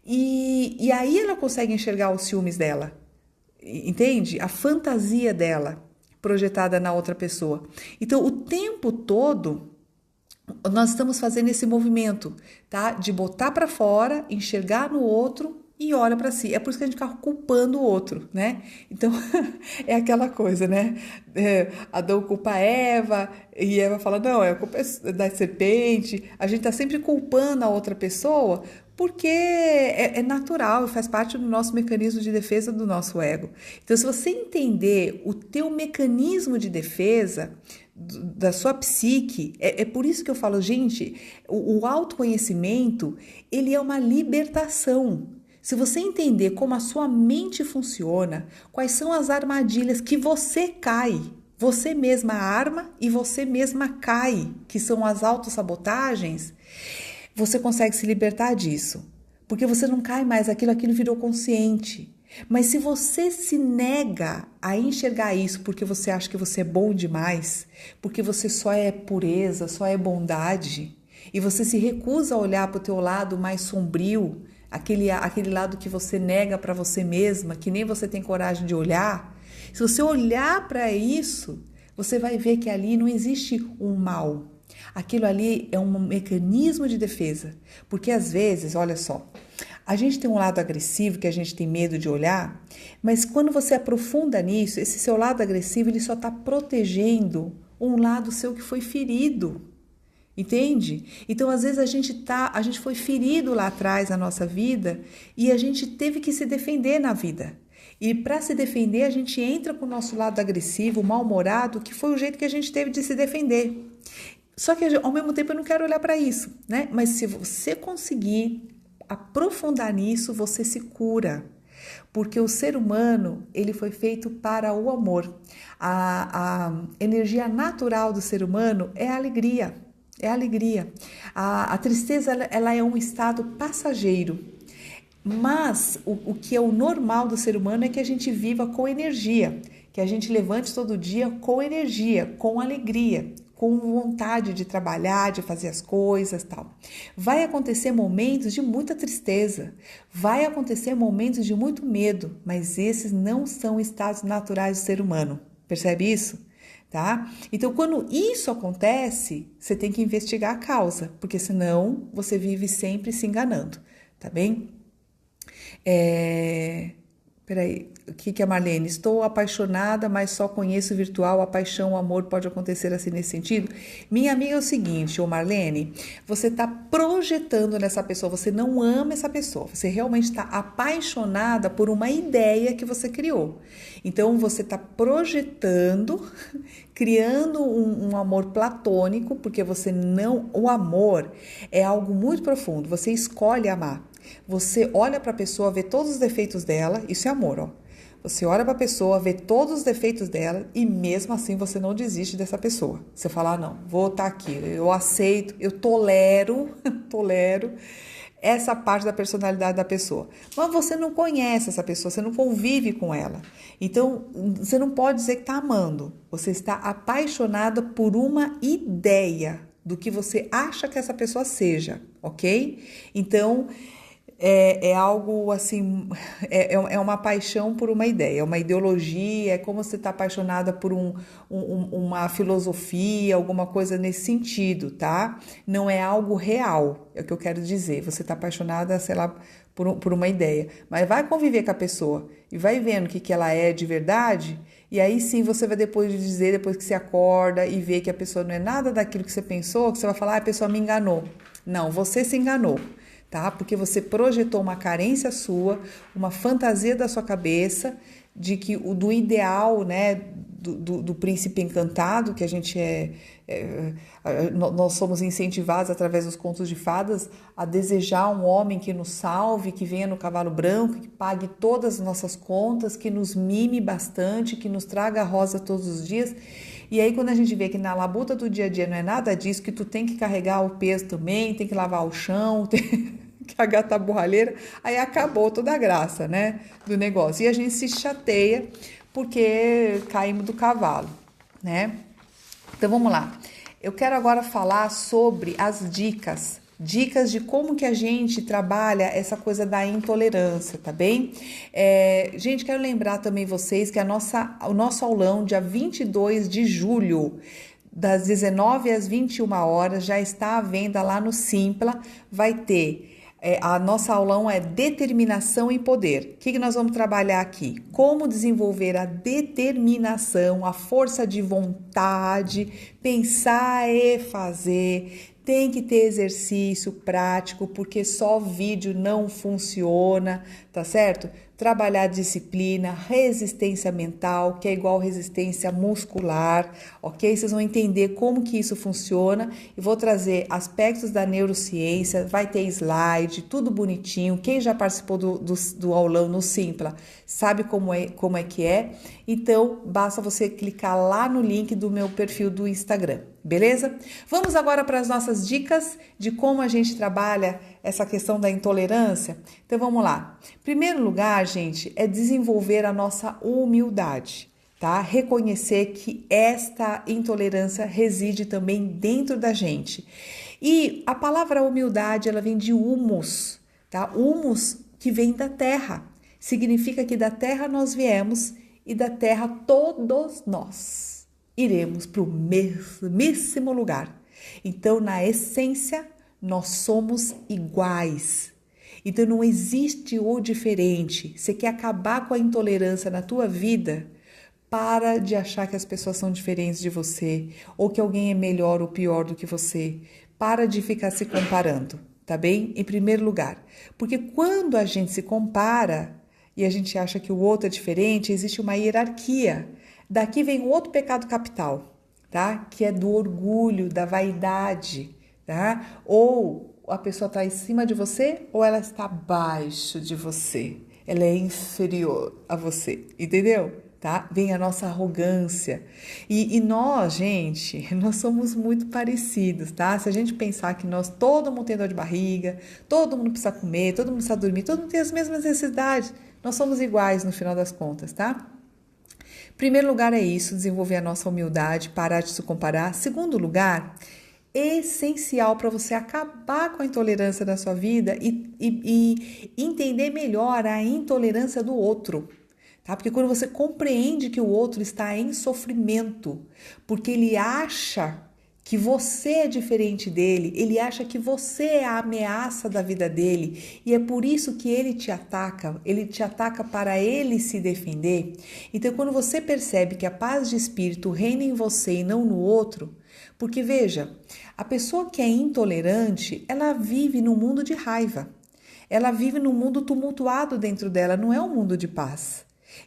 E aí ela consegue enxergar os ciúmes dela, entende? A fantasia dela projetada na outra pessoa. Então, o tempo todo nós estamos fazendo esse movimento, tá? De botar para fora, enxergar no outro e olha para si. É por isso que a gente fica culpando o outro, né? Então, é aquela coisa, né? Adão culpa Eva e Eva fala, não, a culpa é da serpente. A gente tá sempre culpando a outra pessoa porque é natural e faz parte do nosso mecanismo de defesa do nosso ego. Então, se você entender o teu mecanismo de defesa da sua psique, é por isso que eu falo, gente, o autoconhecimento, ele é uma libertação. Se você entender como a sua mente funciona, quais são as armadilhas que você cai, você mesma arma e você mesma cai, que são as autossabotagens, você consegue se libertar disso. Porque você não cai mais, aquilo virou consciente. Mas se você se nega a enxergar isso porque você acha que você é bom demais, porque você só é pureza, só é bondade, e você se recusa a olhar para o teu lado mais sombrio, aquele lado que você nega para você mesma, que nem você tem coragem de olhar, se você olhar para isso, você vai ver que ali não existe um mal. Aquilo ali é um mecanismo de defesa. Porque às vezes, olha só, a gente tem um lado agressivo que a gente tem medo de olhar, mas quando você aprofunda nisso, esse seu lado agressivo, ele só está protegendo um lado seu que foi ferido. Entende? Então, às vezes a gente foi ferido lá atrás na nossa vida e a gente teve que se defender na vida. E para se defender, a gente entra com o nosso lado agressivo, mal-humorado, que foi o jeito que a gente teve de se defender. Só que ao mesmo tempo eu não quero olhar para isso, né? Mas se você conseguir aprofundar nisso, você se cura. Porque o ser humano, ele foi feito para o amor. A energia natural do ser humano é a alegria. É a alegria. A tristeza, ela é um estado passageiro. Mas o que é o normal do ser humano é que a gente viva com energia. Que a gente levante todo dia com energia, com alegria, com vontade de trabalhar, de fazer as coisas, tal. Vai acontecer momentos de muita tristeza, vai acontecer momentos de muito medo, mas esses não são estados naturais do ser humano. Percebe isso? Tá? Então, quando isso acontece, você tem que investigar a causa, porque senão você vive sempre se enganando, tá bem? Peraí, o que é Marlene? Estou apaixonada, mas só conheço virtual. A paixão, o amor pode acontecer assim nesse sentido? Minha amiga, é o seguinte, ô Marlene, você está projetando nessa pessoa, você não ama essa pessoa, você realmente está apaixonada por uma ideia que você criou. Então, você está projetando, criando um amor platônico, porque você não... O amor é algo muito profundo, você escolhe amar. Você olha para a pessoa, vê todos os defeitos dela, isso é amor, ó. Você olha para a pessoa, vê todos os defeitos dela e mesmo assim você não desiste dessa pessoa. Você fala, não, vou estar aqui, eu aceito, eu tolero essa parte da personalidade da pessoa. Mas você não conhece essa pessoa, você não convive com ela. Então, você não pode dizer que está amando. Você está apaixonada por uma ideia do que você acha que essa pessoa seja, ok? Então... É algo assim, é uma paixão por uma ideia, é uma ideologia, é como você está apaixonada por uma filosofia, alguma coisa nesse sentido, tá? Não é algo real, é o que eu quero dizer. Você está apaixonada, sei lá, por uma ideia, mas vai conviver com a pessoa e vai vendo o que ela é de verdade, e aí sim você vai depois que você acorda e vê que a pessoa não é nada daquilo que você pensou, que você vai falar, a pessoa me enganou. Não, você se enganou. Tá? Porque você projetou uma carência sua, uma fantasia da sua cabeça de que do ideal, né, do príncipe encantado, que a gente nós somos incentivados através dos contos de fadas a desejar um homem que nos salve, que venha no cavalo branco, que pague todas as nossas contas, que nos mime bastante, que nos traga a rosa todos os dias. E aí quando a gente vê que na labuta do dia a dia não é nada disso, que tu tem que carregar o peso também, tem que lavar o chão, tem que agatar a borralheira, aí acabou toda a graça, né, do negócio. E a gente se chateia porque caímos do cavalo, né? Então vamos lá. Eu quero agora falar sobre as dicas de como que a gente trabalha essa coisa da intolerância, tá bem? Gente, quero lembrar também vocês que o nosso aulão, dia 22 de julho, das 19 às 21 horas, já está à venda lá no Simpla, vai ter... a nossa aulão é determinação e poder. O que nós vamos trabalhar aqui? Como desenvolver a determinação, a força de vontade, pensar e fazer, Tem que ter exercício prático, porque só vídeo não funciona, tá certo? Trabalhar disciplina, resistência mental, que é igual resistência muscular, ok? Vocês vão entender como que isso funciona e vou trazer aspectos da neurociência, vai ter slide, tudo bonitinho. Quem já participou do aulão no Simpla sabe como é que é. Então, basta você clicar lá no link do meu perfil do Instagram, beleza? Vamos agora para as nossas dicas de como a gente trabalha essa questão da intolerância. Então, vamos lá. Em primeiro lugar, gente, é desenvolver a nossa humildade, tá? Reconhecer que esta intolerância reside também dentro da gente. E a palavra humildade, ela vem de humus, tá? Humus que vem da terra. Significa que da terra nós viemos e da terra todos nós iremos para o mesmíssimo lugar. Então, na essência, nós somos iguais. Então, não existe o diferente. Você quer acabar com a intolerância na tua vida? Para de achar que as pessoas são diferentes de você ou que alguém é melhor ou pior do que você. Para de ficar se comparando, tá bem? Em primeiro lugar. Porque quando a gente se compara e a gente acha que o outro é diferente, existe uma hierarquia. Daqui vem o outro pecado capital, tá? Que é do orgulho, da vaidade, tá? Ou a pessoa está em cima de você ou ela está abaixo de você. Ela é inferior a você, entendeu? Tá? Vem a nossa arrogância. E nós, gente, nós somos muito parecidos, tá? Se a gente pensar que todo mundo tem dor de barriga, todo mundo precisa comer, todo mundo precisa dormir, todo mundo tem as mesmas necessidades, nós somos iguais no final das contas, tá? Primeiro lugar é isso, desenvolver a nossa humildade, parar de se comparar. Segundo lugar, essencial para você acabar com a intolerância da sua vida e entender melhor a intolerância do outro. Tá? Porque quando você compreende que o outro está em sofrimento, porque ele acha que você é diferente dele, ele acha que você é a ameaça da vida dele e é por isso que ele te ataca para ele se defender. Então, quando você percebe que a paz de espírito reina em você e não no outro, porque veja, a pessoa que é intolerante, ela vive num mundo de raiva, ela vive num mundo tumultuado dentro dela, não é um mundo de paz.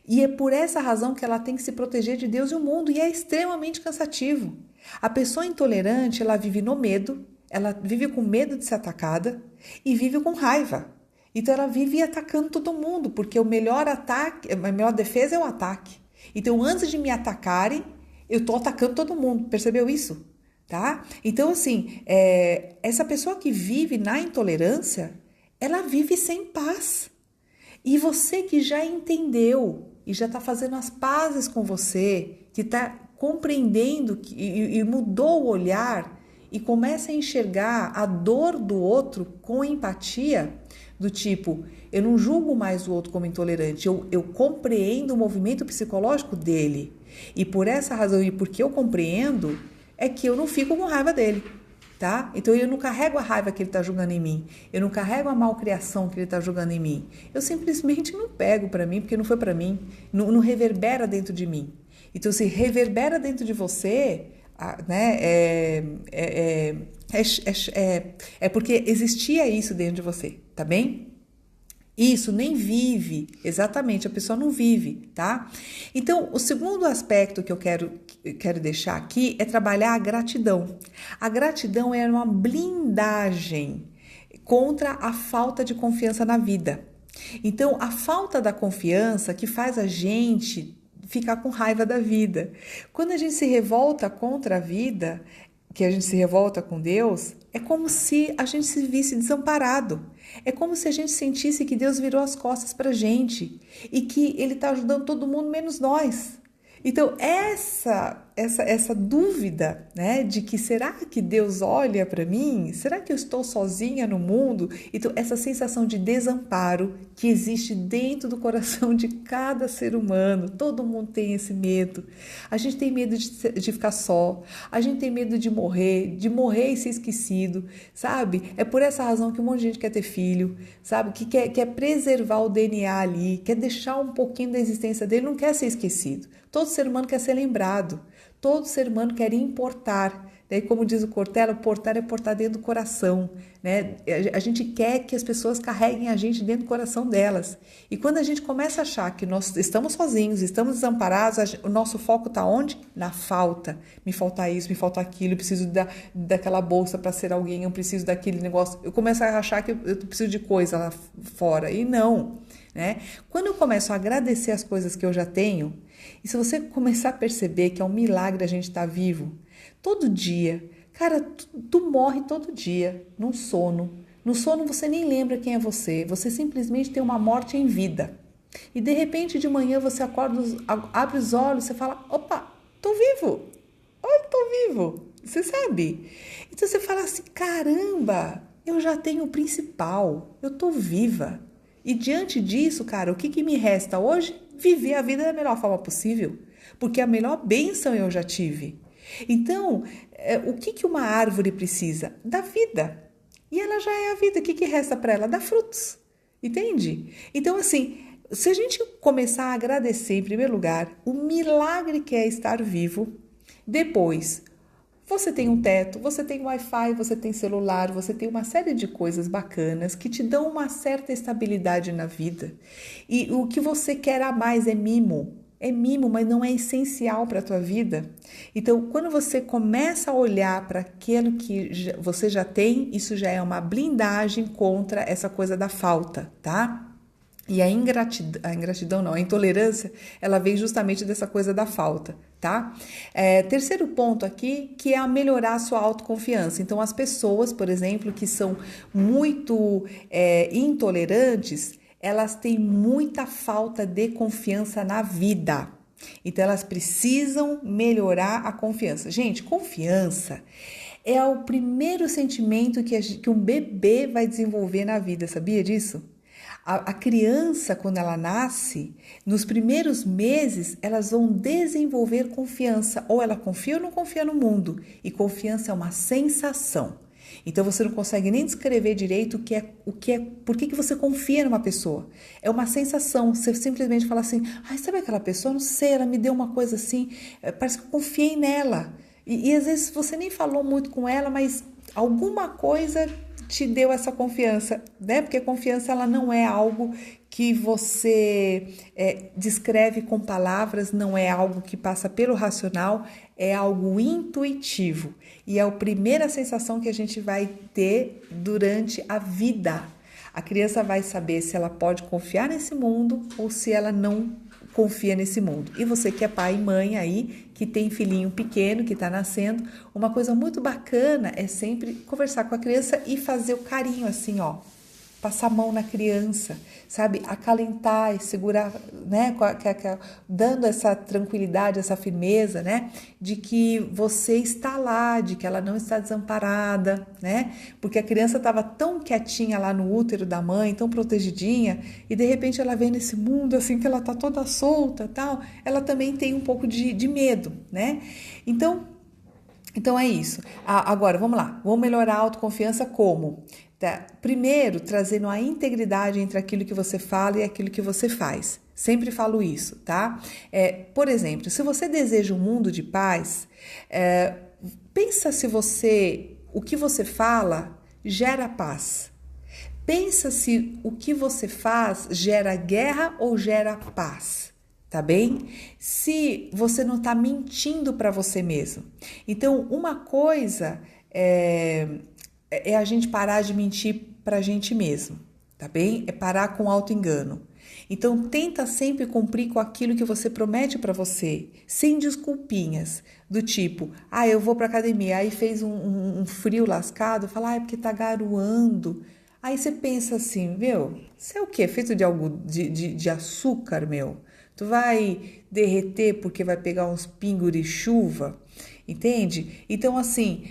E é por essa razão que ela tem que se proteger de Deus e o mundo, e é extremamente cansativo. A pessoa intolerante, ela vive no medo, ela vive com medo de ser atacada e vive com raiva. Então ela vive atacando todo mundo, porque o melhor ataque, a melhor defesa é o ataque. Então antes de me atacarem, eu estou atacando todo mundo, percebeu isso? Tá? Então assim, essa pessoa que vive na intolerância, ela vive sem paz. E você que já entendeu e já está fazendo as pazes com você, que está compreendendo e mudou o olhar e começa a enxergar a dor do outro com empatia, do tipo, eu não julgo mais o outro como intolerante, eu compreendo o movimento psicológico dele. E por essa razão e porque eu compreendo, é que eu não fico com raiva dele. Tá? Então eu não carrego a raiva que ele está julgando em mim, eu não carrego a malcriação que ele está julgando em mim, eu simplesmente não pego para mim, porque não foi para mim, não reverbera dentro de mim. Então se reverbera dentro de você, né, é porque existia isso dentro de você, tá bem? Isso nem vive, exatamente, a pessoa não vive, tá? Então, o segundo aspecto que eu quero deixar aqui é trabalhar a gratidão. A gratidão é uma blindagem contra a falta de confiança na vida. Então, a falta da confiança que faz a gente ficar com raiva da vida. Quando a gente se revolta contra a vida, que a gente se revolta com Deus, é como se a gente se visse desamparado. É como se a gente sentisse que Deus virou as costas para a gente e que Ele está ajudando todo mundo menos nós. Então, essa dúvida, né, de que será que Deus olha para mim? Será que eu estou sozinha no mundo? Então, essa sensação de desamparo que existe dentro do coração de cada ser humano, todo mundo tem esse medo. A gente tem medo de ficar só, a gente tem medo de morrer e ser esquecido, sabe? É por essa razão que um monte de gente quer ter filho, sabe? Que quer preservar o DNA ali, quer deixar um pouquinho da existência dele, não quer ser esquecido. Todo ser humano quer ser lembrado, todo ser humano quer importar, Daí, como diz o Cortella, portar é portar dentro do coração, né? A gente quer que as pessoas carreguem a gente dentro do coração delas. E quando a gente começa a achar que nós estamos sozinhos, estamos desamparados, o nosso foco está onde? Na falta. Me falta isso, me falta aquilo, eu preciso daquela bolsa para ser alguém, eu preciso daquele negócio. Eu começo a achar que eu preciso de coisa lá fora. E não, né? Quando eu começo a agradecer as coisas que eu já tenho, e se você começar a perceber que é um milagre a gente estar vivo, todo dia, cara, tu morre todo dia, num sono. No sono você nem lembra quem é você simplesmente tem uma morte em vida. E de repente de manhã você acorda, abre os olhos, você fala, opa, tô vivo, olha, tô vivo, você sabe? Então você fala assim, caramba, eu já tenho o principal, eu tô viva. E diante disso, cara, o que me resta hoje? Viver a vida da melhor forma possível, porque a melhor bênção eu já tive. Então, o que uma árvore precisa? Da vida. E ela já é a vida. O que resta para ela? Dar frutos. Entende? Então, assim, se a gente começar a agradecer, em primeiro lugar, o milagre que é estar vivo, depois, você tem um teto, você tem Wi-Fi, você tem celular, você tem uma série de coisas bacanas que te dão uma certa estabilidade na vida. E o que você quer a mais é mimo. É mimo, mas não é essencial para a tua vida. Então, quando você começa a olhar para aquilo que você já tem, isso já é uma blindagem contra essa coisa da falta, tá? E a ingratidão não, a intolerância, ela vem justamente dessa coisa da falta, tá? Terceiro ponto aqui, que é a melhorar a sua autoconfiança. Então, as pessoas, por exemplo, que são muito intolerantes, elas têm muita falta de confiança na vida. Então, elas precisam melhorar a confiança. Gente, confiança é o primeiro sentimento que um bebê vai desenvolver na vida, sabia disso? A criança, quando ela nasce, nos primeiros meses, elas vão desenvolver confiança. Ou ela confia ou não confia no mundo. E confiança é uma sensação. Então, você não consegue nem descrever direito por que você confia numa pessoa. É uma sensação. Você simplesmente fala assim, sabe aquela pessoa? Não sei, ela me deu uma coisa assim, parece que eu confiei nela. E às vezes você nem falou muito com ela, mas alguma coisa te deu essa confiança, né? Porque a confiança ela não é algo que você descreve com palavras, não é algo que passa pelo racional, é algo intuitivo. E é a primeira sensação que a gente vai ter durante a vida. A criança vai saber se ela pode confiar nesse mundo ou se ela não confia nesse mundo. E você que é pai e mãe aí, que tem filhinho pequeno, que está nascendo, uma coisa muito bacana é sempre conversar com a criança e fazer o carinho assim, ó. Passar a mão na criança, sabe? Acalentar e segurar, né? Dando essa tranquilidade, essa firmeza, né? De que você está lá, de que ela não está desamparada, né? Porque a criança estava tão quietinha lá no útero da mãe, tão protegidinha, e de repente ela vem nesse mundo assim que ela está toda solta, tal. Ela também tem um pouco de medo, né? Então é isso. Agora, vamos lá. Vamos melhorar a autoconfiança como? Primeiro, trazendo a integridade entre aquilo que você fala e aquilo que você faz. Sempre falo isso, tá? Por exemplo, se você deseja um mundo de paz, pensa se o que você fala gera paz. Pensa se o que você faz gera guerra ou gera paz. Tá bem? Se você não tá mentindo para você mesmo. Então, uma coisa é a gente parar de mentir pra gente mesmo, tá bem? É parar com auto-engano. Então, tenta sempre cumprir com aquilo que você promete para você, sem desculpinhas, do tipo, eu vou pra academia, aí fez um frio lascado, fala, é porque tá garoando. Aí você pensa assim, meu, isso é o quê? Feito de algo de açúcar, meu? Tu vai derreter porque vai pegar uns pingos de chuva, entende? Então, assim,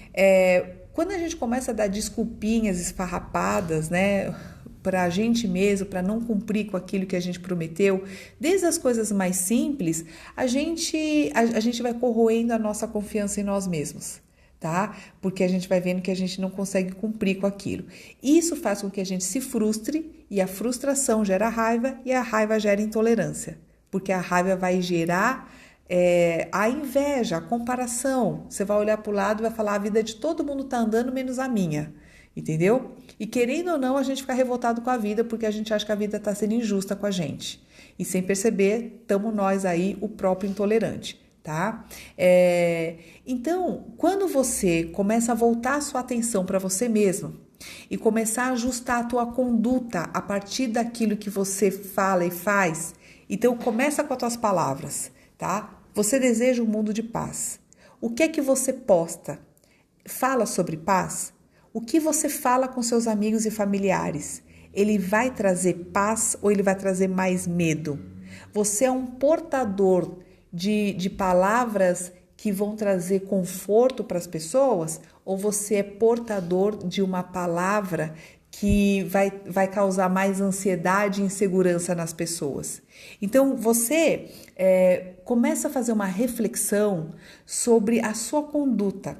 quando a gente começa a dar desculpinhas esfarrapadas, né, pra gente mesmo, para não cumprir com aquilo que a gente prometeu, desde as coisas mais simples, a gente vai corroendo a nossa confiança em nós mesmos, tá? Porque a gente vai vendo que a gente não consegue cumprir com aquilo. Isso faz com que a gente se frustre, e a frustração gera raiva, e a raiva gera intolerância. Porque a raiva vai gerar a inveja, a comparação. Você vai olhar para o lado e vai falar: a vida de todo mundo está andando menos a minha. Entendeu? E querendo ou não, a gente fica revoltado com a vida porque a gente acha que a vida está sendo injusta com a gente. E sem perceber, estamos nós aí, o próprio intolerante, tá? Então, quando você começa a voltar a sua atenção para você mesmo e começar a ajustar a tua conduta a partir daquilo que você fala e faz, então começa com as tuas palavras, tá? Você deseja um mundo de paz. O que é que você posta? Fala sobre paz? O que você fala com seus amigos e familiares? Ele vai trazer paz ou ele vai trazer mais medo? Você é um portador de palavras que vão trazer conforto para as pessoas? Ou você é portador de uma palavra que vai causar mais ansiedade e insegurança nas pessoas? Então, você começa a fazer uma reflexão sobre a sua conduta,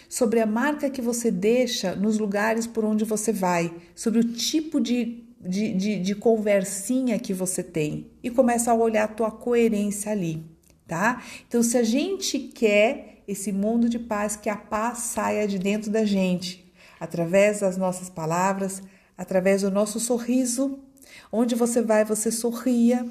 sobre a marca que você deixa nos lugares por onde você vai, sobre o tipo de conversinha que você tem e começa a olhar a tua coerência ali, tá? Então, se a gente quer esse mundo de paz, que a paz saia de dentro da gente, através das nossas palavras, através do nosso sorriso, onde você vai, você sorria,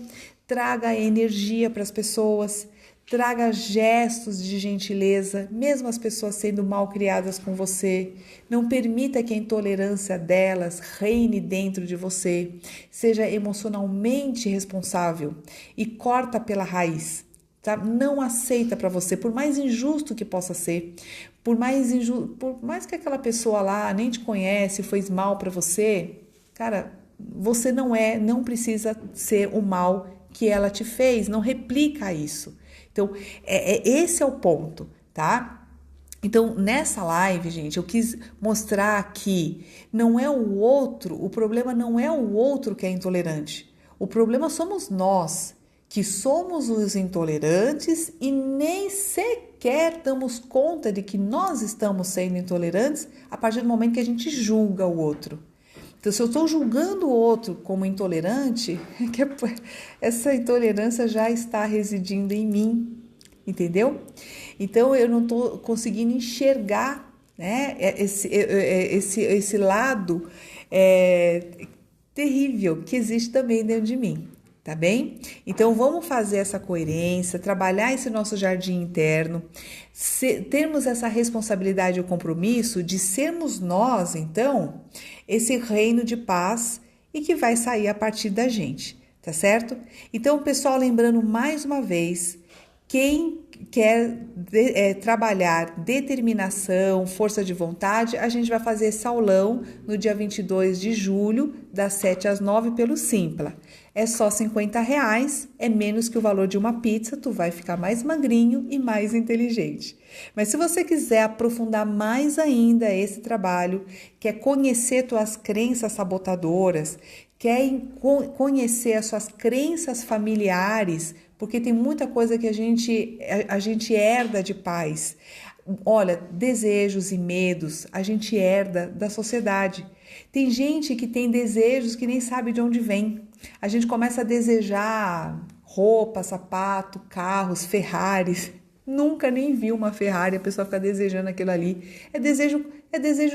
traga energia para as pessoas, traga gestos de gentileza, mesmo as pessoas sendo mal criadas com você. Não permita que a intolerância delas reine dentro de você. Seja emocionalmente responsável e corta pela raiz. Tá? Não aceita para você, por mais injusto que possa ser, por mais que aquela pessoa lá nem te conhece, fez mal para você, cara, você não precisa ser o mal que ela te fez, não replica isso. Então, esse é o ponto, tá? Então, nessa live, gente, eu quis mostrar que não é o outro, o problema não é o outro que é intolerante. O problema somos nós, que somos os intolerantes e nem sequer damos conta de que nós estamos sendo intolerantes a partir do momento que a gente julga o outro. Então, se eu estou julgando o outro como intolerante, essa intolerância já está residindo em mim, entendeu? Então, eu não estou conseguindo enxergar, né, esse lado terrível que existe também dentro de mim, tá bem? Então, vamos fazer essa coerência, trabalhar esse nosso jardim interno, termos essa responsabilidade e o compromisso de sermos nós, então, esse reino de paz e que vai sair a partir da gente, tá certo? Então, pessoal, lembrando mais uma vez, quem quer trabalhar determinação, força de vontade, a gente vai fazer esse aulão no dia 22 de julho, das 7 às 9 pelo Simpla. É só R$50, é menos que o valor de uma pizza, tu vai ficar mais magrinho e mais inteligente. Mas se você quiser aprofundar mais ainda esse trabalho, quer conhecer tuas crenças sabotadoras, quer conhecer as suas crenças familiares, porque tem muita coisa que a gente herda de pais. Olha, desejos e medos a gente herda da sociedade. Tem gente que tem desejos que nem sabe de onde vem. A gente começa a desejar roupa, sapato, carros, Ferraris. Nunca nem viu uma Ferrari, a pessoa fica desejando aquilo ali. É desejo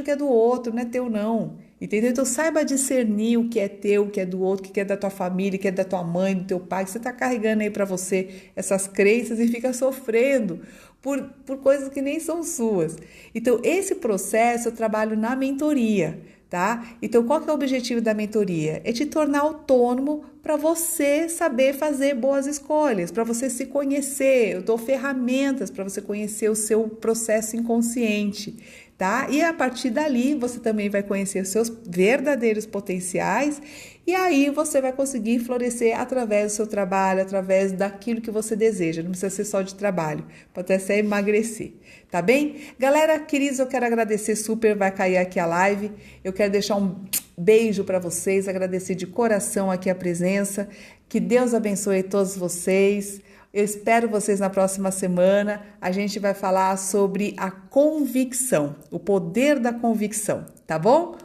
que é do outro, não é teu não. Entendeu? Então saiba discernir o que é teu, o que é do outro, o que é da tua família, o que é da tua mãe, do teu pai, que você está carregando aí para você essas crenças e fica sofrendo por coisas que nem são suas. Então esse processo eu trabalho na mentoria, tá? Então qual que é o objetivo da mentoria? É te tornar autônomo para você saber fazer boas escolhas, para você se conhecer. Eu dou ferramentas para você conhecer o seu processo inconsciente, tá? E a partir dali você também vai conhecer os seus verdadeiros potenciais e aí você vai conseguir florescer através do seu trabalho, através daquilo que você deseja. Não precisa ser só de trabalho, pode até ser emagrecer, tá bem? Galera, queridos, eu quero agradecer super, vai cair aqui a live. Eu quero deixar um beijo para vocês, agradecer de coração aqui a presença. Que Deus abençoe todos vocês. Eu espero vocês na próxima semana. A gente vai falar sobre a convicção, o poder da convicção, tá bom?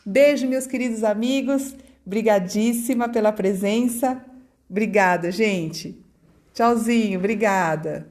Beijo, meus queridos amigos. Brigadíssima pela presença. Obrigada, gente. Tchauzinho, obrigada.